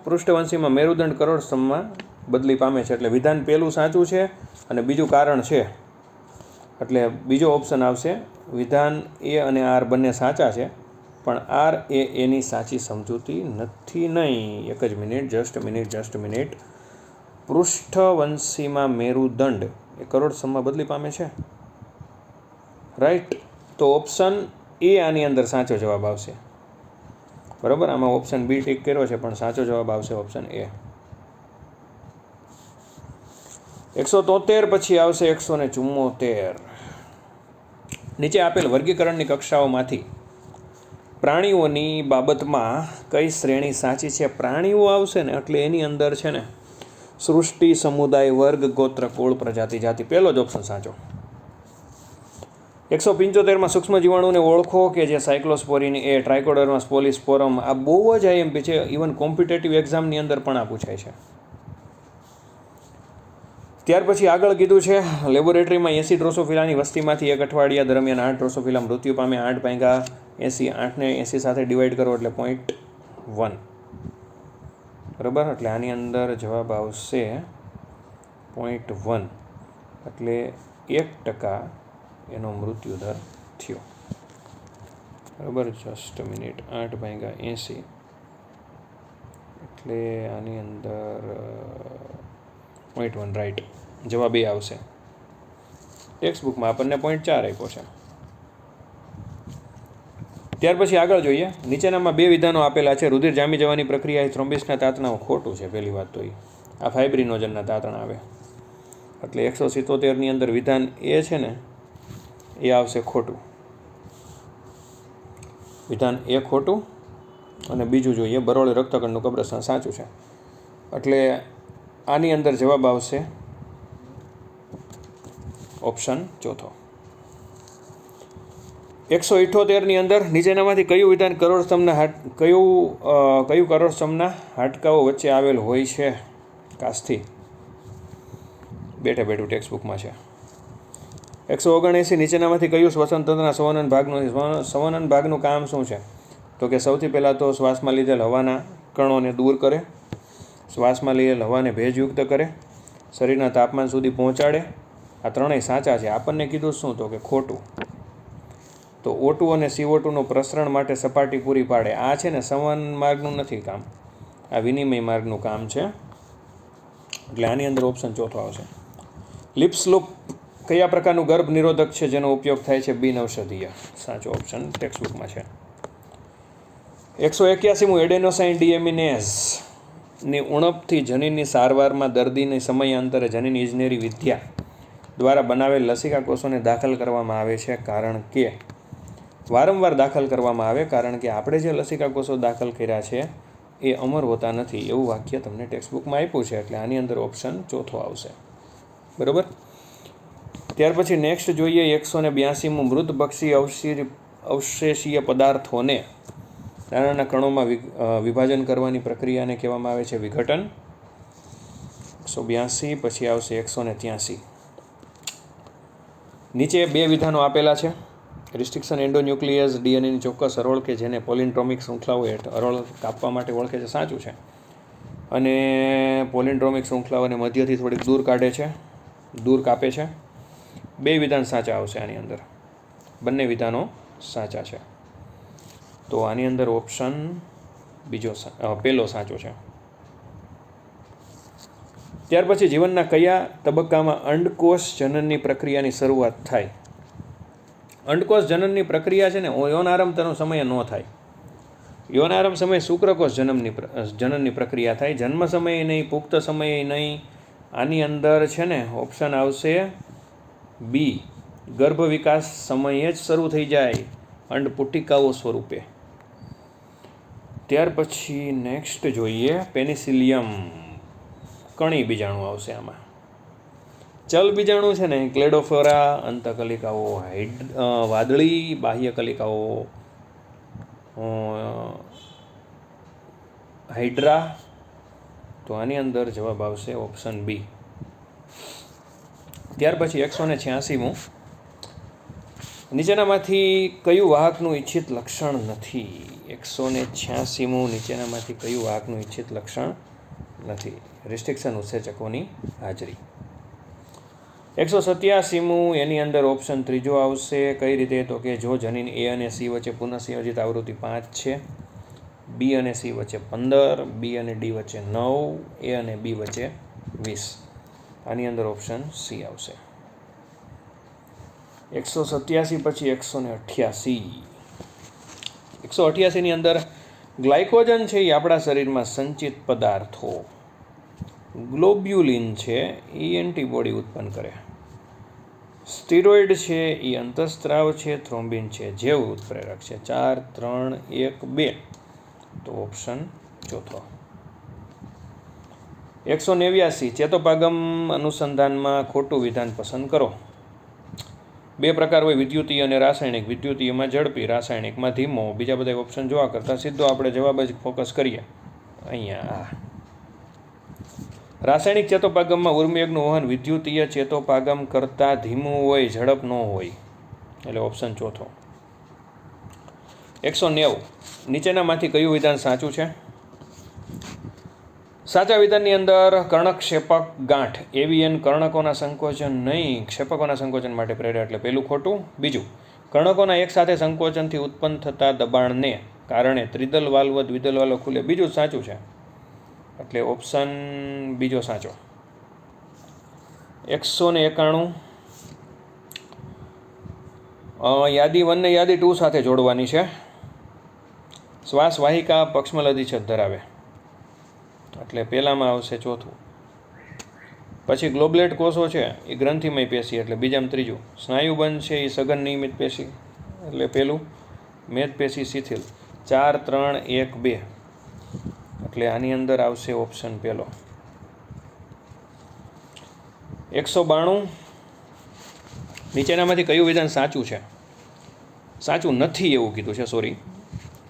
પૃષ્ઠવંશીમાં મેરુદંડ કરોડસ્તંભમાં બદલી પામે છે. એટલે વિધાન પહેલું સાચું છે અને બીજું કારણ છે એટલે બીજો ઓપ્શન આવશે. વિધાન એ અને આર બંને સાચા છે પણ આર એ એની સાચી સમજૂતી નથી. નહીં, એક જ મિનિટ, જસ્ટ મિનિટ. પૃષ્ઠવંશીમાં મેરુદંડ એ કરોડસ્તંભમાં બદલી પામે છે, રાઈટ. તો ઓપ્શન એ આની અંદર સાચો જવાબ આવશે. બરાબર, આમાં ઓપ્શન બી ટીક કર્યો છે પણ સાચો જવાબ આવશે ઓપ્શન એ. 173 પછી આવશે 174. નીચે આપેલ વર્ગીકરણની કક્ષાઓમાંથી પ્રાણીઓની બાબતમાં કઈ શ્રેણી સાચી છે? પ્રાણીઓ આવશે ને એટલે એની અંદર છે ને સૃષ્ટિ, સમુદાય, વર્ગ, ગોત્ર, કુળ, પ્રજાતિ, જાતિ, પહેલો જ ઓપ્શન સાચો. 175માં સૂક્ષ્મ જીવાણુને ઓળખો કે જે સાયક્લોસ્પોરિન એ, ટ્રાઇકોડર્મા, સ્પોલિસ્પોરમ. આ બહુ જ આઈએમપી છે, ઇવન કોમ્પિટેટિવ એક્ઝામની અંદર પણ આ પૂછાય છે. ત્યાર પછી આગળ કીધું છે લેબોરેટરીમાં 80 ડ્રોસોફિલાની વસ્તીમાંથી 1 અઠવાડિયા દરમિયાન 8 ડ્રોસોફિલા મૃત્યુ પામે. 8 ભાગ્યા 80, 8ને 80 સાથે ડિવાઈડ કરો એટલે 0.1. બરાબર, એટલે આની અંદર જવાબ આવશે 0.1 એટલે 1% એનો મૃત્યુદર થયો. બરાબર, જસ્ટ મિનિટ. 8 ભાગ્યા 80 એટલે આની અંદર 0.1, રાઈટ. જવાબ એ આવશે. ટેક્સ્ટ બુકમાં આપણને 0.4 આપ્યો છે. ત્યાર પછી આગળ જોઈએ. નીચેનામાં 2 વિધાનો આપેલા છે. રુધિર જામી જવાની પ્રક્રિયા એ થ્રોમ્બિસના તાતણાઓ. ખોટું છે પહેલી વાત તો. આ ફાઇબ્રિનોજનના તાતણા આવે એટલે 177ની અંદર વિધાન એ છે ને એ આવશે ખોટું. વિધાન એ ખોટું અને બીજું જોઈએ બરોળી રક્તકણનું કબ્રસ્તાન સાચું છે. એટલે આની અંદર જવાબ આવશે ઓપ્શન ચોથો. 178ની અંદર નીચેનામાંથી કયું વિધાન કરોડસ્તંભના કયું કરોડસ્તંભના હાડકાઓ વચ્ચે આવેલ હોય છે? કાસ્થિ. બેઠું ટેક્સ્ટ બુકમાં છે. 179 નીચેનામાંથી કયું શ્વસનતંત્રના સંવહન ભાગનું કામ શું છે? તો કે સૌથી પહેલાં તો શ્વાસમાં લીધેલ હવાના કણોને દૂર કરે, શ્વાસમાં લીધેલ હવાને ભેજયુક્ત કરે, શરીરના તાપમાન સુધી પહોંચાડે. આ ત્રણેય સાચા છે. આપણને કીધું શું તો કે ખોટું. તો O2 અને CO2નું પ્રસરણ માટે સપાટી પૂરી પાડે. આ છે ને સંવહન માર્ગનું નથી કામ, આ વિનિમય માર્ગનું કામ છે. એટલે આની અંદર ઓપ્શન ચોથો આવશે. લિપ્સ લૂપ કયા પ્રકારનું ગર્ભ નિરોધક છે જેનો ઉપયોગ થાય છે? બિનઔષધીય. સાચો ઓપ્શન ટેક્સ્ટ બુકમાં છે. 181મું એડેનોસાઇન ડીએમિનેઝની ઉણપથી જનીનની સારવારમાં દર્દીની સમયાંતરે જનીન ઇજનેરી વિદ્યા દ્વારા બનાવેલ લસિકા કોષોને દાખલ કરવામાં આવે છે કારણ કે વારંવાર દાખલ કરવામાં આવે કારણ કે આપણે જે લસિકા કોષો દાખલ કર્યા છે એ અમર હોતા નથી એવું વાક્ય તમને ટેક્સ્ટબુકમાં આપ્યું છે, એટલે આની અંદર ઓપ્શન ચોથો આવશે. બરાબર. ત્યાર પછી નેક્સ્ટ જોઈએ 182મું. મૃતભક્ષી અવશેષીય પદાર્થોને નાના નાના કણોમાં વિભાજન કરવાની પ્રક્રિયાને કહેવામાં આવે છે વિઘટન. 182. પછી આવશે 183. નીચે 2 વિધાનો આપેલા છે. રિસ્ટ્રિક્શન એન્ડોન્યુક્લિયસ ડીએનએની ચોક્કસ હરોળ કે જેને પોલિન્ડ્રોમિક શૃંખલાઓ હરોળ કાપવા માટે ઓળખે છે, સાચું છે. અને પોલિન્ડ્રોમિક શૃંખલાઓને મધ્યથી થોડીક દૂર કાઢે છે, દૂર કાપે છે. 2 વિધાન સાચા આવશે આની અંદર. બંને વિધાનો સાચા છે. તો આની અંદર ઓપ્શન પહેલો સાચો છે. ત્યાર પછી જીવનના કયા તબક્કામાં અંડકોષ જનનની પ્રક્રિયાની શરૂઆત થાય? અંડકોષ જનનની પ્રક્રિયા છે ને યૌનારંભનો સમયે ન થાય. યૌનારંભ સમયે શુક્રકોષ જનનની પ્રક્રિયા થાય. જન્મ સમયે નહીં, પુખ્ત સમયે નહીં. આની અંદર છે ને ઓપ્શન આવશે બી, ગર્ભ વિકાસ સમયે જ શરૂ થઈ જાય અંડપુટિકાઓ સ્વરૂપે. ત્યાર પછી નેક્સ્ટ જોઈએ પેનિસિલિયમ. કણી બીજાણુ આવશે આમાં. ચલ બીજાણુ છે ને ક્લેડોફોરા, અંતકલિકાઓ વાદળી, બાહ્ય કલિકાઓ હાઇડ્રા. તો આની અંદર જવાબ આવશે ઓપ્શન બી. ત્યાર પછી 186મું. નીચેનામાંથી કયું વાહકનું ઈચ્છિત લક્ષણ નથી? 186મું. નીચેનામાંથી કયું વાહકનું ઈચ્છિત લક્ષણ નથી? રિસ્ટ્રિક્શન ઉત્સેચકોની હાજરી. 187મું. એની અંદર ઓપ્શન ત્રીજો આવશે. કઈ રીતે? તો કે જો જનીન એ અને સી વચ્ચે પુનઃસંયોજિત આવૃત્તિ 5 છે, બી અને સી વચ્ચે 15, બી અને ડી વચ્ચે 9, એ અને બી વચ્ચે 20. આની અંદર ઓપ્શન સી આવશે. 187 પછી 188. 188ની અંદર ગ્લાયકોજન છે એ આપણા શરીરમાં સંચિત પદાર્થો, ગ્લોબ્યુલિન છે એ એન્ટીબોડી ઉત્પન્ન કરે, સ્ટીરોઇડ છે એ અંતઃસ્ત્રાવ છે, થ્રોમ્બિન છે જૈવ ઉત્પ્રેરક છે. 4, 3, 1, 2. તો ઓપ્શન ચોથો. 189. ચેતોપાગમ અનુસંધાનમાં ખોટું વિધાન પસંદ કરો. 2 પ્રકાર હોય, વિદ્યુતીય અને રાસાયણિક. વિદ્યુતીયમાં ઝડપી, રાસાયણિકમાં ધીમો. બીજા બધા ઓપ્શન જોવા કરતાં સીધો આપણે જવાબ જ ફોકસ કરીએ અહીંયા. રાસાયણિક ચેતોપાગમમાં ઉર્મિવેગનું વહન વિદ્યુતીય ચેતોપાગમ કરતાં ધીમું હોય, ઝડપ ન હોય, એટલે ઓપ્શન ચોથો. 190. નીચેનામાંથી કયું વિધાન સાચું છે? સાચા વિધાનની અંદર કર્ણક્ષેપક ગાંઠ એવિયન કર્ણકોના સંકોચન નહીં, ક્ષેપકોના સંકોચન માટે પ્રેરે, એટલે પહેલું ખોટું. બીજું, કર્ણકોના એકસાથે સંકોચનથી ઉત્પન્ન થતા દબાણને કારણે ત્રિદલ વાલ્વ દ્વિદલ વાલ્વ ખુલે, બીજું સાચું છે, એટલે ઓપ્શન બીજો સાચો. 191. યાદી 1 ને યાદી 2 સાથે જોડવાની છે. શ્વાસ વાહિકા પક્ષમલ અધિચ્છદ ધરાવે, એટલે પહેલામાં આવશે ચોથું. પછી ગ્લોબલેટ કોષો છે એ ગ્રંથિમય પેશી, એટલે બીજામાં ત્રીજું. સ્નાયુબંધ છે એ સઘન નિયમિત પેશી, એટલે પહેલું. મેદપેશી શિથિલ. 4, 3, 1, 2. એટલે આની અંદર આવશે ઓપ્શન પહેલો. 192. નીચેનામાંથી કયું વિધાન સાચું છે? સાચું નથી એવું કીધું છે, સોરી.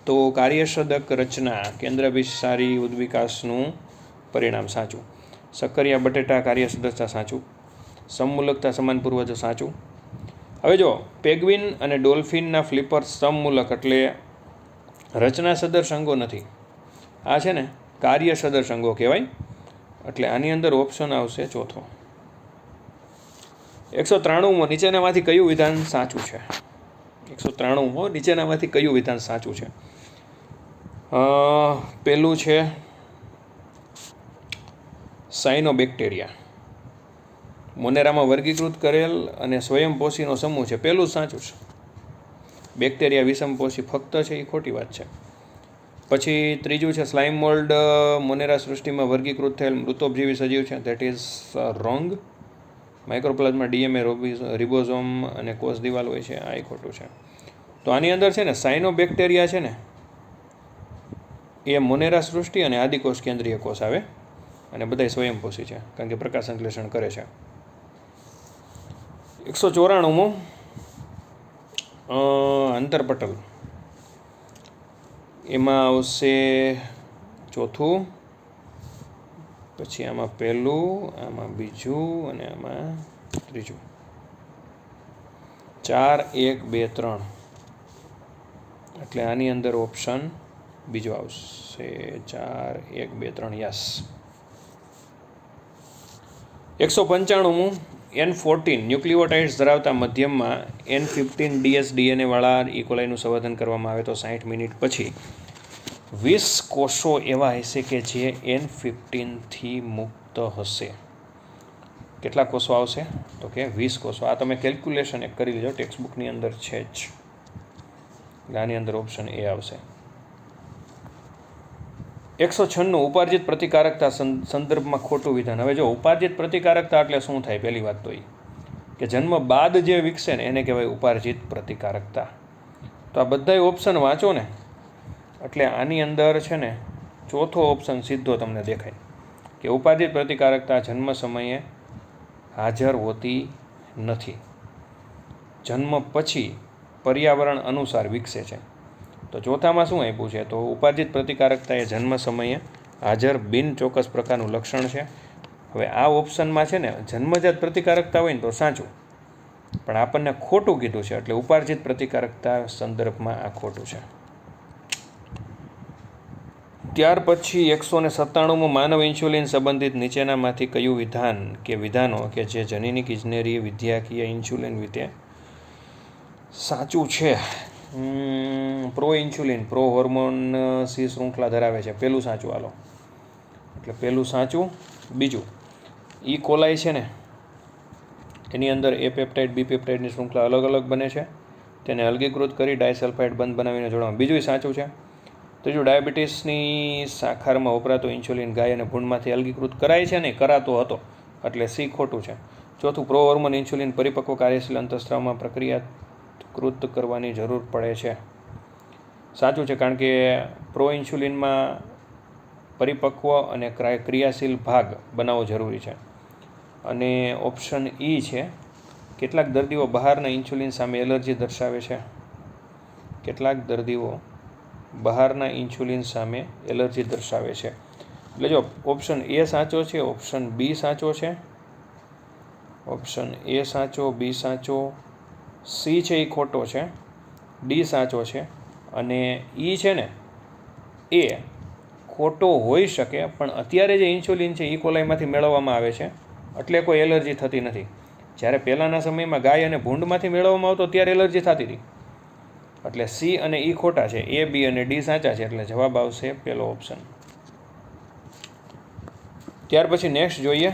તો કાર્યસદક રચના કેન્દ્રાભિસારી ઉદ્વિકાસનું પરિણામ સાચું. સક્કરિયા બટેટા કાર્યસદકતા સાચું. સમમૂલકતા સમાન પૂર્વજ સાચું. હવે જો પેગ્વિન અને ડોલ્ફિનના ફ્લિપર્સ સમમૂલક, એટલે રચના સદર્શ અંગો નથી. આ છે ને કાર્ય સદર્શ અંગો કહેવાય, એટલે આની અંદર ઓપ્શન આવશે ચોથો. 193. નીચેનામાંથી કયું વિધાન સાચું છે? 193. નીચેનામાંથી કયું વિધાન સાચું છે? પહેલું છે સાયનોબેક્ટેરિયા. મોનેરામાં વર્ગીકૃત કરેલ અને સ્વયંપોષીનો સમૂહ છે, પહેલું સાચું છે. બેક્ટેરિયા વિષમપોષી ફક્ત છે, એ ખોટી વાત છે. પછી ત્રીજું છે સ્લાઇમ મોલ્ડ મોનેરા સૃષ્ટિમાં વર્ગીકૃત થયેલ મૃતોપજીવી સજીવ છે, that is wrong. Mycoplasma DNA ribosome અને કોષ દિવાલ હોય છે, આ ખોટું છે. તો આની અંદર છે ને સાયનોબેક્ટેરિયા છે ને એ મોનેરા સૃષ્ટિ અને આદિકોષ કેન્દ્રીય કોષ આવે અને બધાય સ્વયંપોષી છે કારણ કે પ્રકાશ સંશ્લેષણ કરે છે. 194મું આંતરપટલ, એમાં આવશે ચોથું, પછી આમાં પહેલું, આમાં બીજું અને આમાં ત્રીજું. 4, 1, 2, 3 એટલે આની અંદર ઓપ્શન બીજો આવશે. 4, 1, 2, 3 યસ. 195મું N14 ન્યુક્લિઓટાઇડ્સ ધરાવતા મધ્યમમાં N15 dsDNA વાળા ઇકોલાઈનું સંવર્ધન કરવામાં આવે તો 60 મિનિટ પછી 20 કોષો એવા હશે કે જે N15થી મુક્ત હશે. કેટલા કોષો આવશે? તો કે 20 કોષો. આ તમે કેલ્ક્યુલેશન એક કરી લેજો, ટેક્સ્ટ બુકની અંદર છે જ. આની અંદર ઓપ્શન એ આવશે. 196 ઉપાર્જિત પ્રતિકારકતા સંદર્ભમાં ખોટું વિધાન. હવે જો ઉપાર્જિત પ્રતિકારકતા એટલે શું થાય? પહેલી વાત તો એ કે જન્મ બાદ જે વિકસે ને એને કહેવાય ઉપાર્જિત પ્રતિકારકતા. તો આ બધા ઓપ્શન વાંચો ને એટલે આની અંદર છે ને ચોથો ઓપ્શન સીધો તમને દેખાય કે ઉપાર્જિત પ્રતિકારકતા જન્મ સમયે હાજર હોતી નથી, જન્મ પછી પર્યાવરણ અનુસાર વિકસે છે. તો ચોથામાં શું આપ્યું છે? તો ઉપાર્જિત પ્રતિકારકતા એ જન્મ સમયે હાજર બિન ચોક્કસ પ્રકારનું લક્ષણ છે. હવે આ ઓપ્શનમાં છે ને જન્મજાત પ્રતિકારકતા હોય ને તો સાચું, પણ આપણને ખોટું કીધું છે એટલે ઉપાર્જિત પ્રતિકારકતા સંદર્ભમાં આ ખોટું છે. ત્યાર પછી 197મું માનવ ઇન્સ્યુલિન સંબંધિત નીચેનામાંથી કયું વિધાન કે વિધાનો કે જે જનીનિક ઇજનેરી વિદ્યાકીય ઇન્સ્યુલિન રીતે સાચું છે? Pro insulin pro hormone C શૃંખલા ધરાવે છે. પહેલું સાચું. હાલો, એટલે પહેલું સાચું. બીજું, ઈ કોલાઈ છે ને એની અંદર એ પેપ્ટાઇડ બી પેપ્ટાઇડની શૃંખલા અલગ અલગ બને છે, તેને અલગીકૃત કરી ડાયસલ્ફાઇડ બંધ બનાવીને જોડવામાં. બીજું સાચું છે. ત્રીજું, ડાયાબિટીસની સાખરમાં વપરાતો ઇન્સ્યુલિન ગાય અને ભૂંડમાંથી અલગીકૃત કરાય છે ને કરાતો હતો એટલે સી ખોટું છે. ચોથું, પ્રો હોર્મોન ઇન્સ્યુલિન પરિપક્વ કાર્યશીલ અંતઃસ્ત્રાવમાં પ્રક્રિયાકૃત કરવાની જરૂર પડે છે. સાચું છે, કારણ કે પ્રો ઇન્સ્યુલિનમાં પરિપક્વ અને ક્રિયાશીલ ભાગ બનાવવો જરૂરી છે. અને ઓપ્શન ઈ છે, કેટલાક દર્દીઓ બહારના ઇન્સ્યુલિન સામે એલર્જી દર્શાવે છે. કેટલાક દર્દીઓ બહારના ઇન્સ્યુલિન સામે એલર્જી દર્શાવે છે. એટલે જો ઓપ્શન એ સાચો છે, ઓપ્શન બી સાચો છે, ઓપ્શન એ સાચો, બી સાચો, સી છે એ ખોટો છે, ડી સાચો છે અને ઈ છે ને એ ખોટો હોઈ શકે. પણ અત્યારે જે ઇન્સ્યુલિન છે ઈ કોલાઈમાંથી મેળવવામાં આવે છે એટલે કોઈ એલર્જી થતી નથી. જ્યારે પહેલાંના સમયમાં ગાય અને ભૂંડમાંથી મેળવવામાં આવતો ત્યારે એલર્જી થતી હતી. એટલે સી અને ઈ ખોટા છે, એ બી અને ડી સાચા છે. એટલે જવાબ આવશે પહેલો ઓપ્શન. ત્યાર પછી નેક્સ્ટ જોઈએ.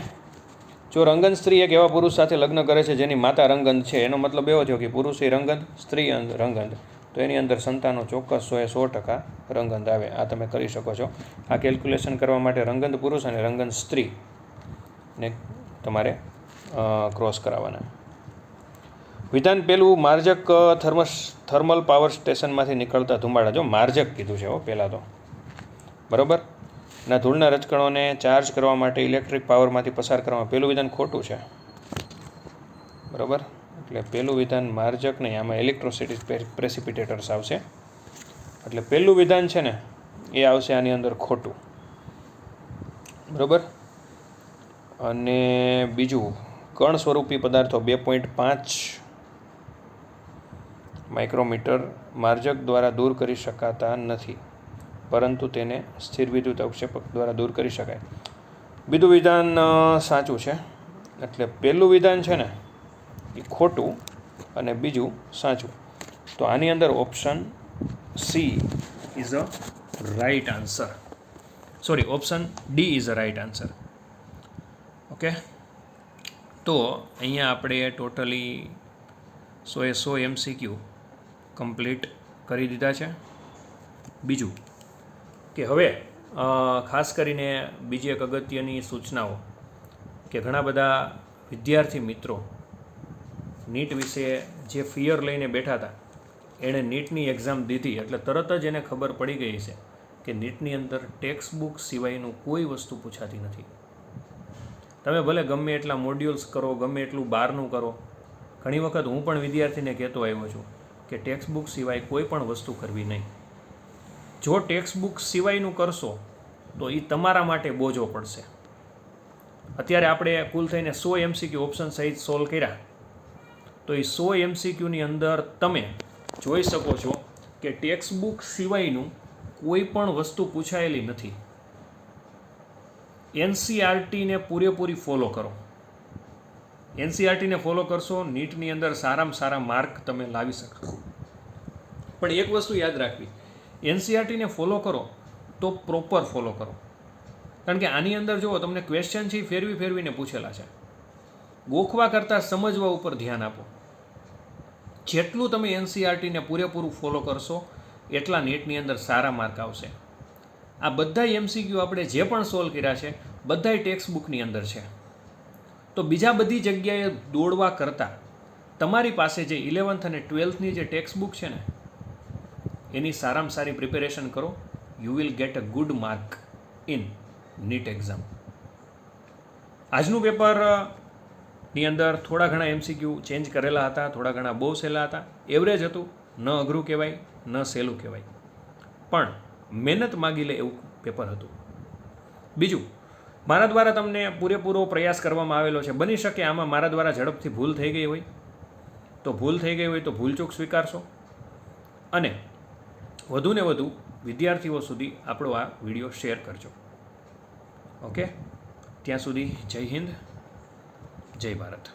જો રંગન સ્ત્રી એક એવા પુરુષ સાથે લગ્ન કરે છે જેની માતા રંગંધ છે, એનો મતલબ એવો થયો કે પુરુષ એ રંગંધ, સ્ત્રી રંગંધ, તો એની અંદર સંતાનો ચોક્કસ 100% રંગંધ આવે. આ તમે કરી શકો છો. આ કેલ્ક્યુલેશન કરવા માટે રંગંધ પુરુષ અને રંગંધ સ્ત્રીને તમારે ક્રોસ કરાવવાના. વિધાન પહેલું, માર્જક થર્મલ પાવર સ્ટેશનમાંથી નીકળતા ધુમાડા. જો માર્જક કીધું છે પહેલાં તો, બરાબર. ના ધૂળના રજકણોને ચાર્જ કરવા માટે ઇલેક્ટ્રિક પાવરમાંથી પસાર કરવામાં. પહેલું વિધાન ખોટું છે, બરાબર. એટલે પહેલું વિધાન માર્જક નહીં, આમાં ઇલેક્ટ્રોસિટી પ્રેસિપિટેટર્સ આવશે. એટલે પહેલું વિધાન છે ને એ આવશે આની અંદર ખોટું, બરાબર. અને બીજું, કણ સ્વરૂપી પદાર્થો 2.5 માઇક્રોમીટર માર્જક દ્વારા દૂર કરી શકાતા નથી, પરંતુ તેને સ્થિર વિદ્યુત અવક્ષેપક દ્વારા દૂર કરી શકાય. બીજું વિધાન સાચું છે. એટલે પહેલું વિધાન છે ને એ ખોટું અને બીજું સાચું. તો આની અંદર option C is a right answer. Sorry, option D is a right answer. Okay, તો અહીંયા આપણે ટોટલી 100 MCQ કમ્પ્લીટ કરી દીધા છે. બીજું કે હવે ખાસ કરીને બીજી એક અગત્યની સૂચનાઓ કે ઘણા બધા વિદ્યાર્થી મિત્રો નીટ વિશે જે ફિયર લઈને બેઠા હતા, એણે નીટની એક્ઝામ દીધી એટલે તરત જ એને ખબર પડી ગઈ છે કે નીટની અંદર ટેક્સ્ટ બુક સિવાયનું કોઈ વસ્તુ પૂછાતી નથી. તમે ભલે ગમે એટલા મોડ્યુલ્સ કરો, ગમે એટલું બહારનું કરો, ઘણી વખત હું પણ વિદ્યાર્થીને કહેતો આવ્યો છું કે ટેક્સ્ટ બુક સિવાય કોઈ પણ વસ્તુ કરવી નહીં. જો ટેક્સ્ટ બુક સિવાયનું કરશો તો એ તમારા માટે બોજો પડશે. અત્યારે આપણે કુલ થઈને 100 MCQ ઓપ્શન સહિત સોલ્વ કર્યા, તો એ 100 MCQની અંદર તમે જોઈ શકો છો કે ટેક્સ્ટ બુક સિવાયનું કોઈ પણ વસ્તુ પૂછાયેલી નથી. NCERTને પૂરેપૂરી ફોલો કરો. NCERTને ફોલો કરશો, નીટની અંદર સારામાં સારા માર્ક તમે લાવી શકશો. પણ એક વસ્તુ યાદ રાખવી, NCERTને ફોલો કરો તો પ્રોપર ફોલો કરો. કારણ કે આની અંદર જુઓ, તમને ક્વેશ્ચન છે ફેરવી ફેરવીને પૂછેલા છે. ગોખવા કરતાં સમજવા ઉપર ધ્યાન આપો. જેટલું તમે NCERTને પૂરેપૂરું ફોલો કરશો એટલા નીટની અંદર સારા માર્ક આવશે. આ બધા MCQ આપણે જે પણ સોલ્વ કર્યા છે બધાય ટેક્સ્ટ બુકની અંદર છે. તો બીજા બધી જગ્યાએ દોડવા કરતાં તમારી પાસે જે 11th અને 12thની જે ટેક્સ્ટ બુક છે ને એની સારામાં સારી પ્રિપેરેશન કરો. You will get a good mark in NEET exam. આજનું પેપરની અંદર થોડા ઘણા MCQ ચેન્જ કરેલા હતા, થોડા ઘણા બહુ સહેલા હતા. એવરેજ હતું, ન અઘરું કહેવાય ન સહેલું કહેવાય, પણ મહેનત માગી લે એવું પેપર હતું. બીજું, મારા દ્વારા તમને પૂરેપૂરો પ્રયાસ કરવામાં આવેલો છે. બની શકે આમાં મારા દ્વારા ઝડપથી ભૂલ થઈ ગઈ હોય, તો ભૂલ થઈ ગઈ હોય તો ભૂલચૂક સ્વીકારશો અને વધુને વધુ વિદ્યાર્થીઓ સુધી આપણો આ વિડીયો શેર કરજો. ઓકે, ત્યાં સુધી જય હિન્દ, જય ભારત.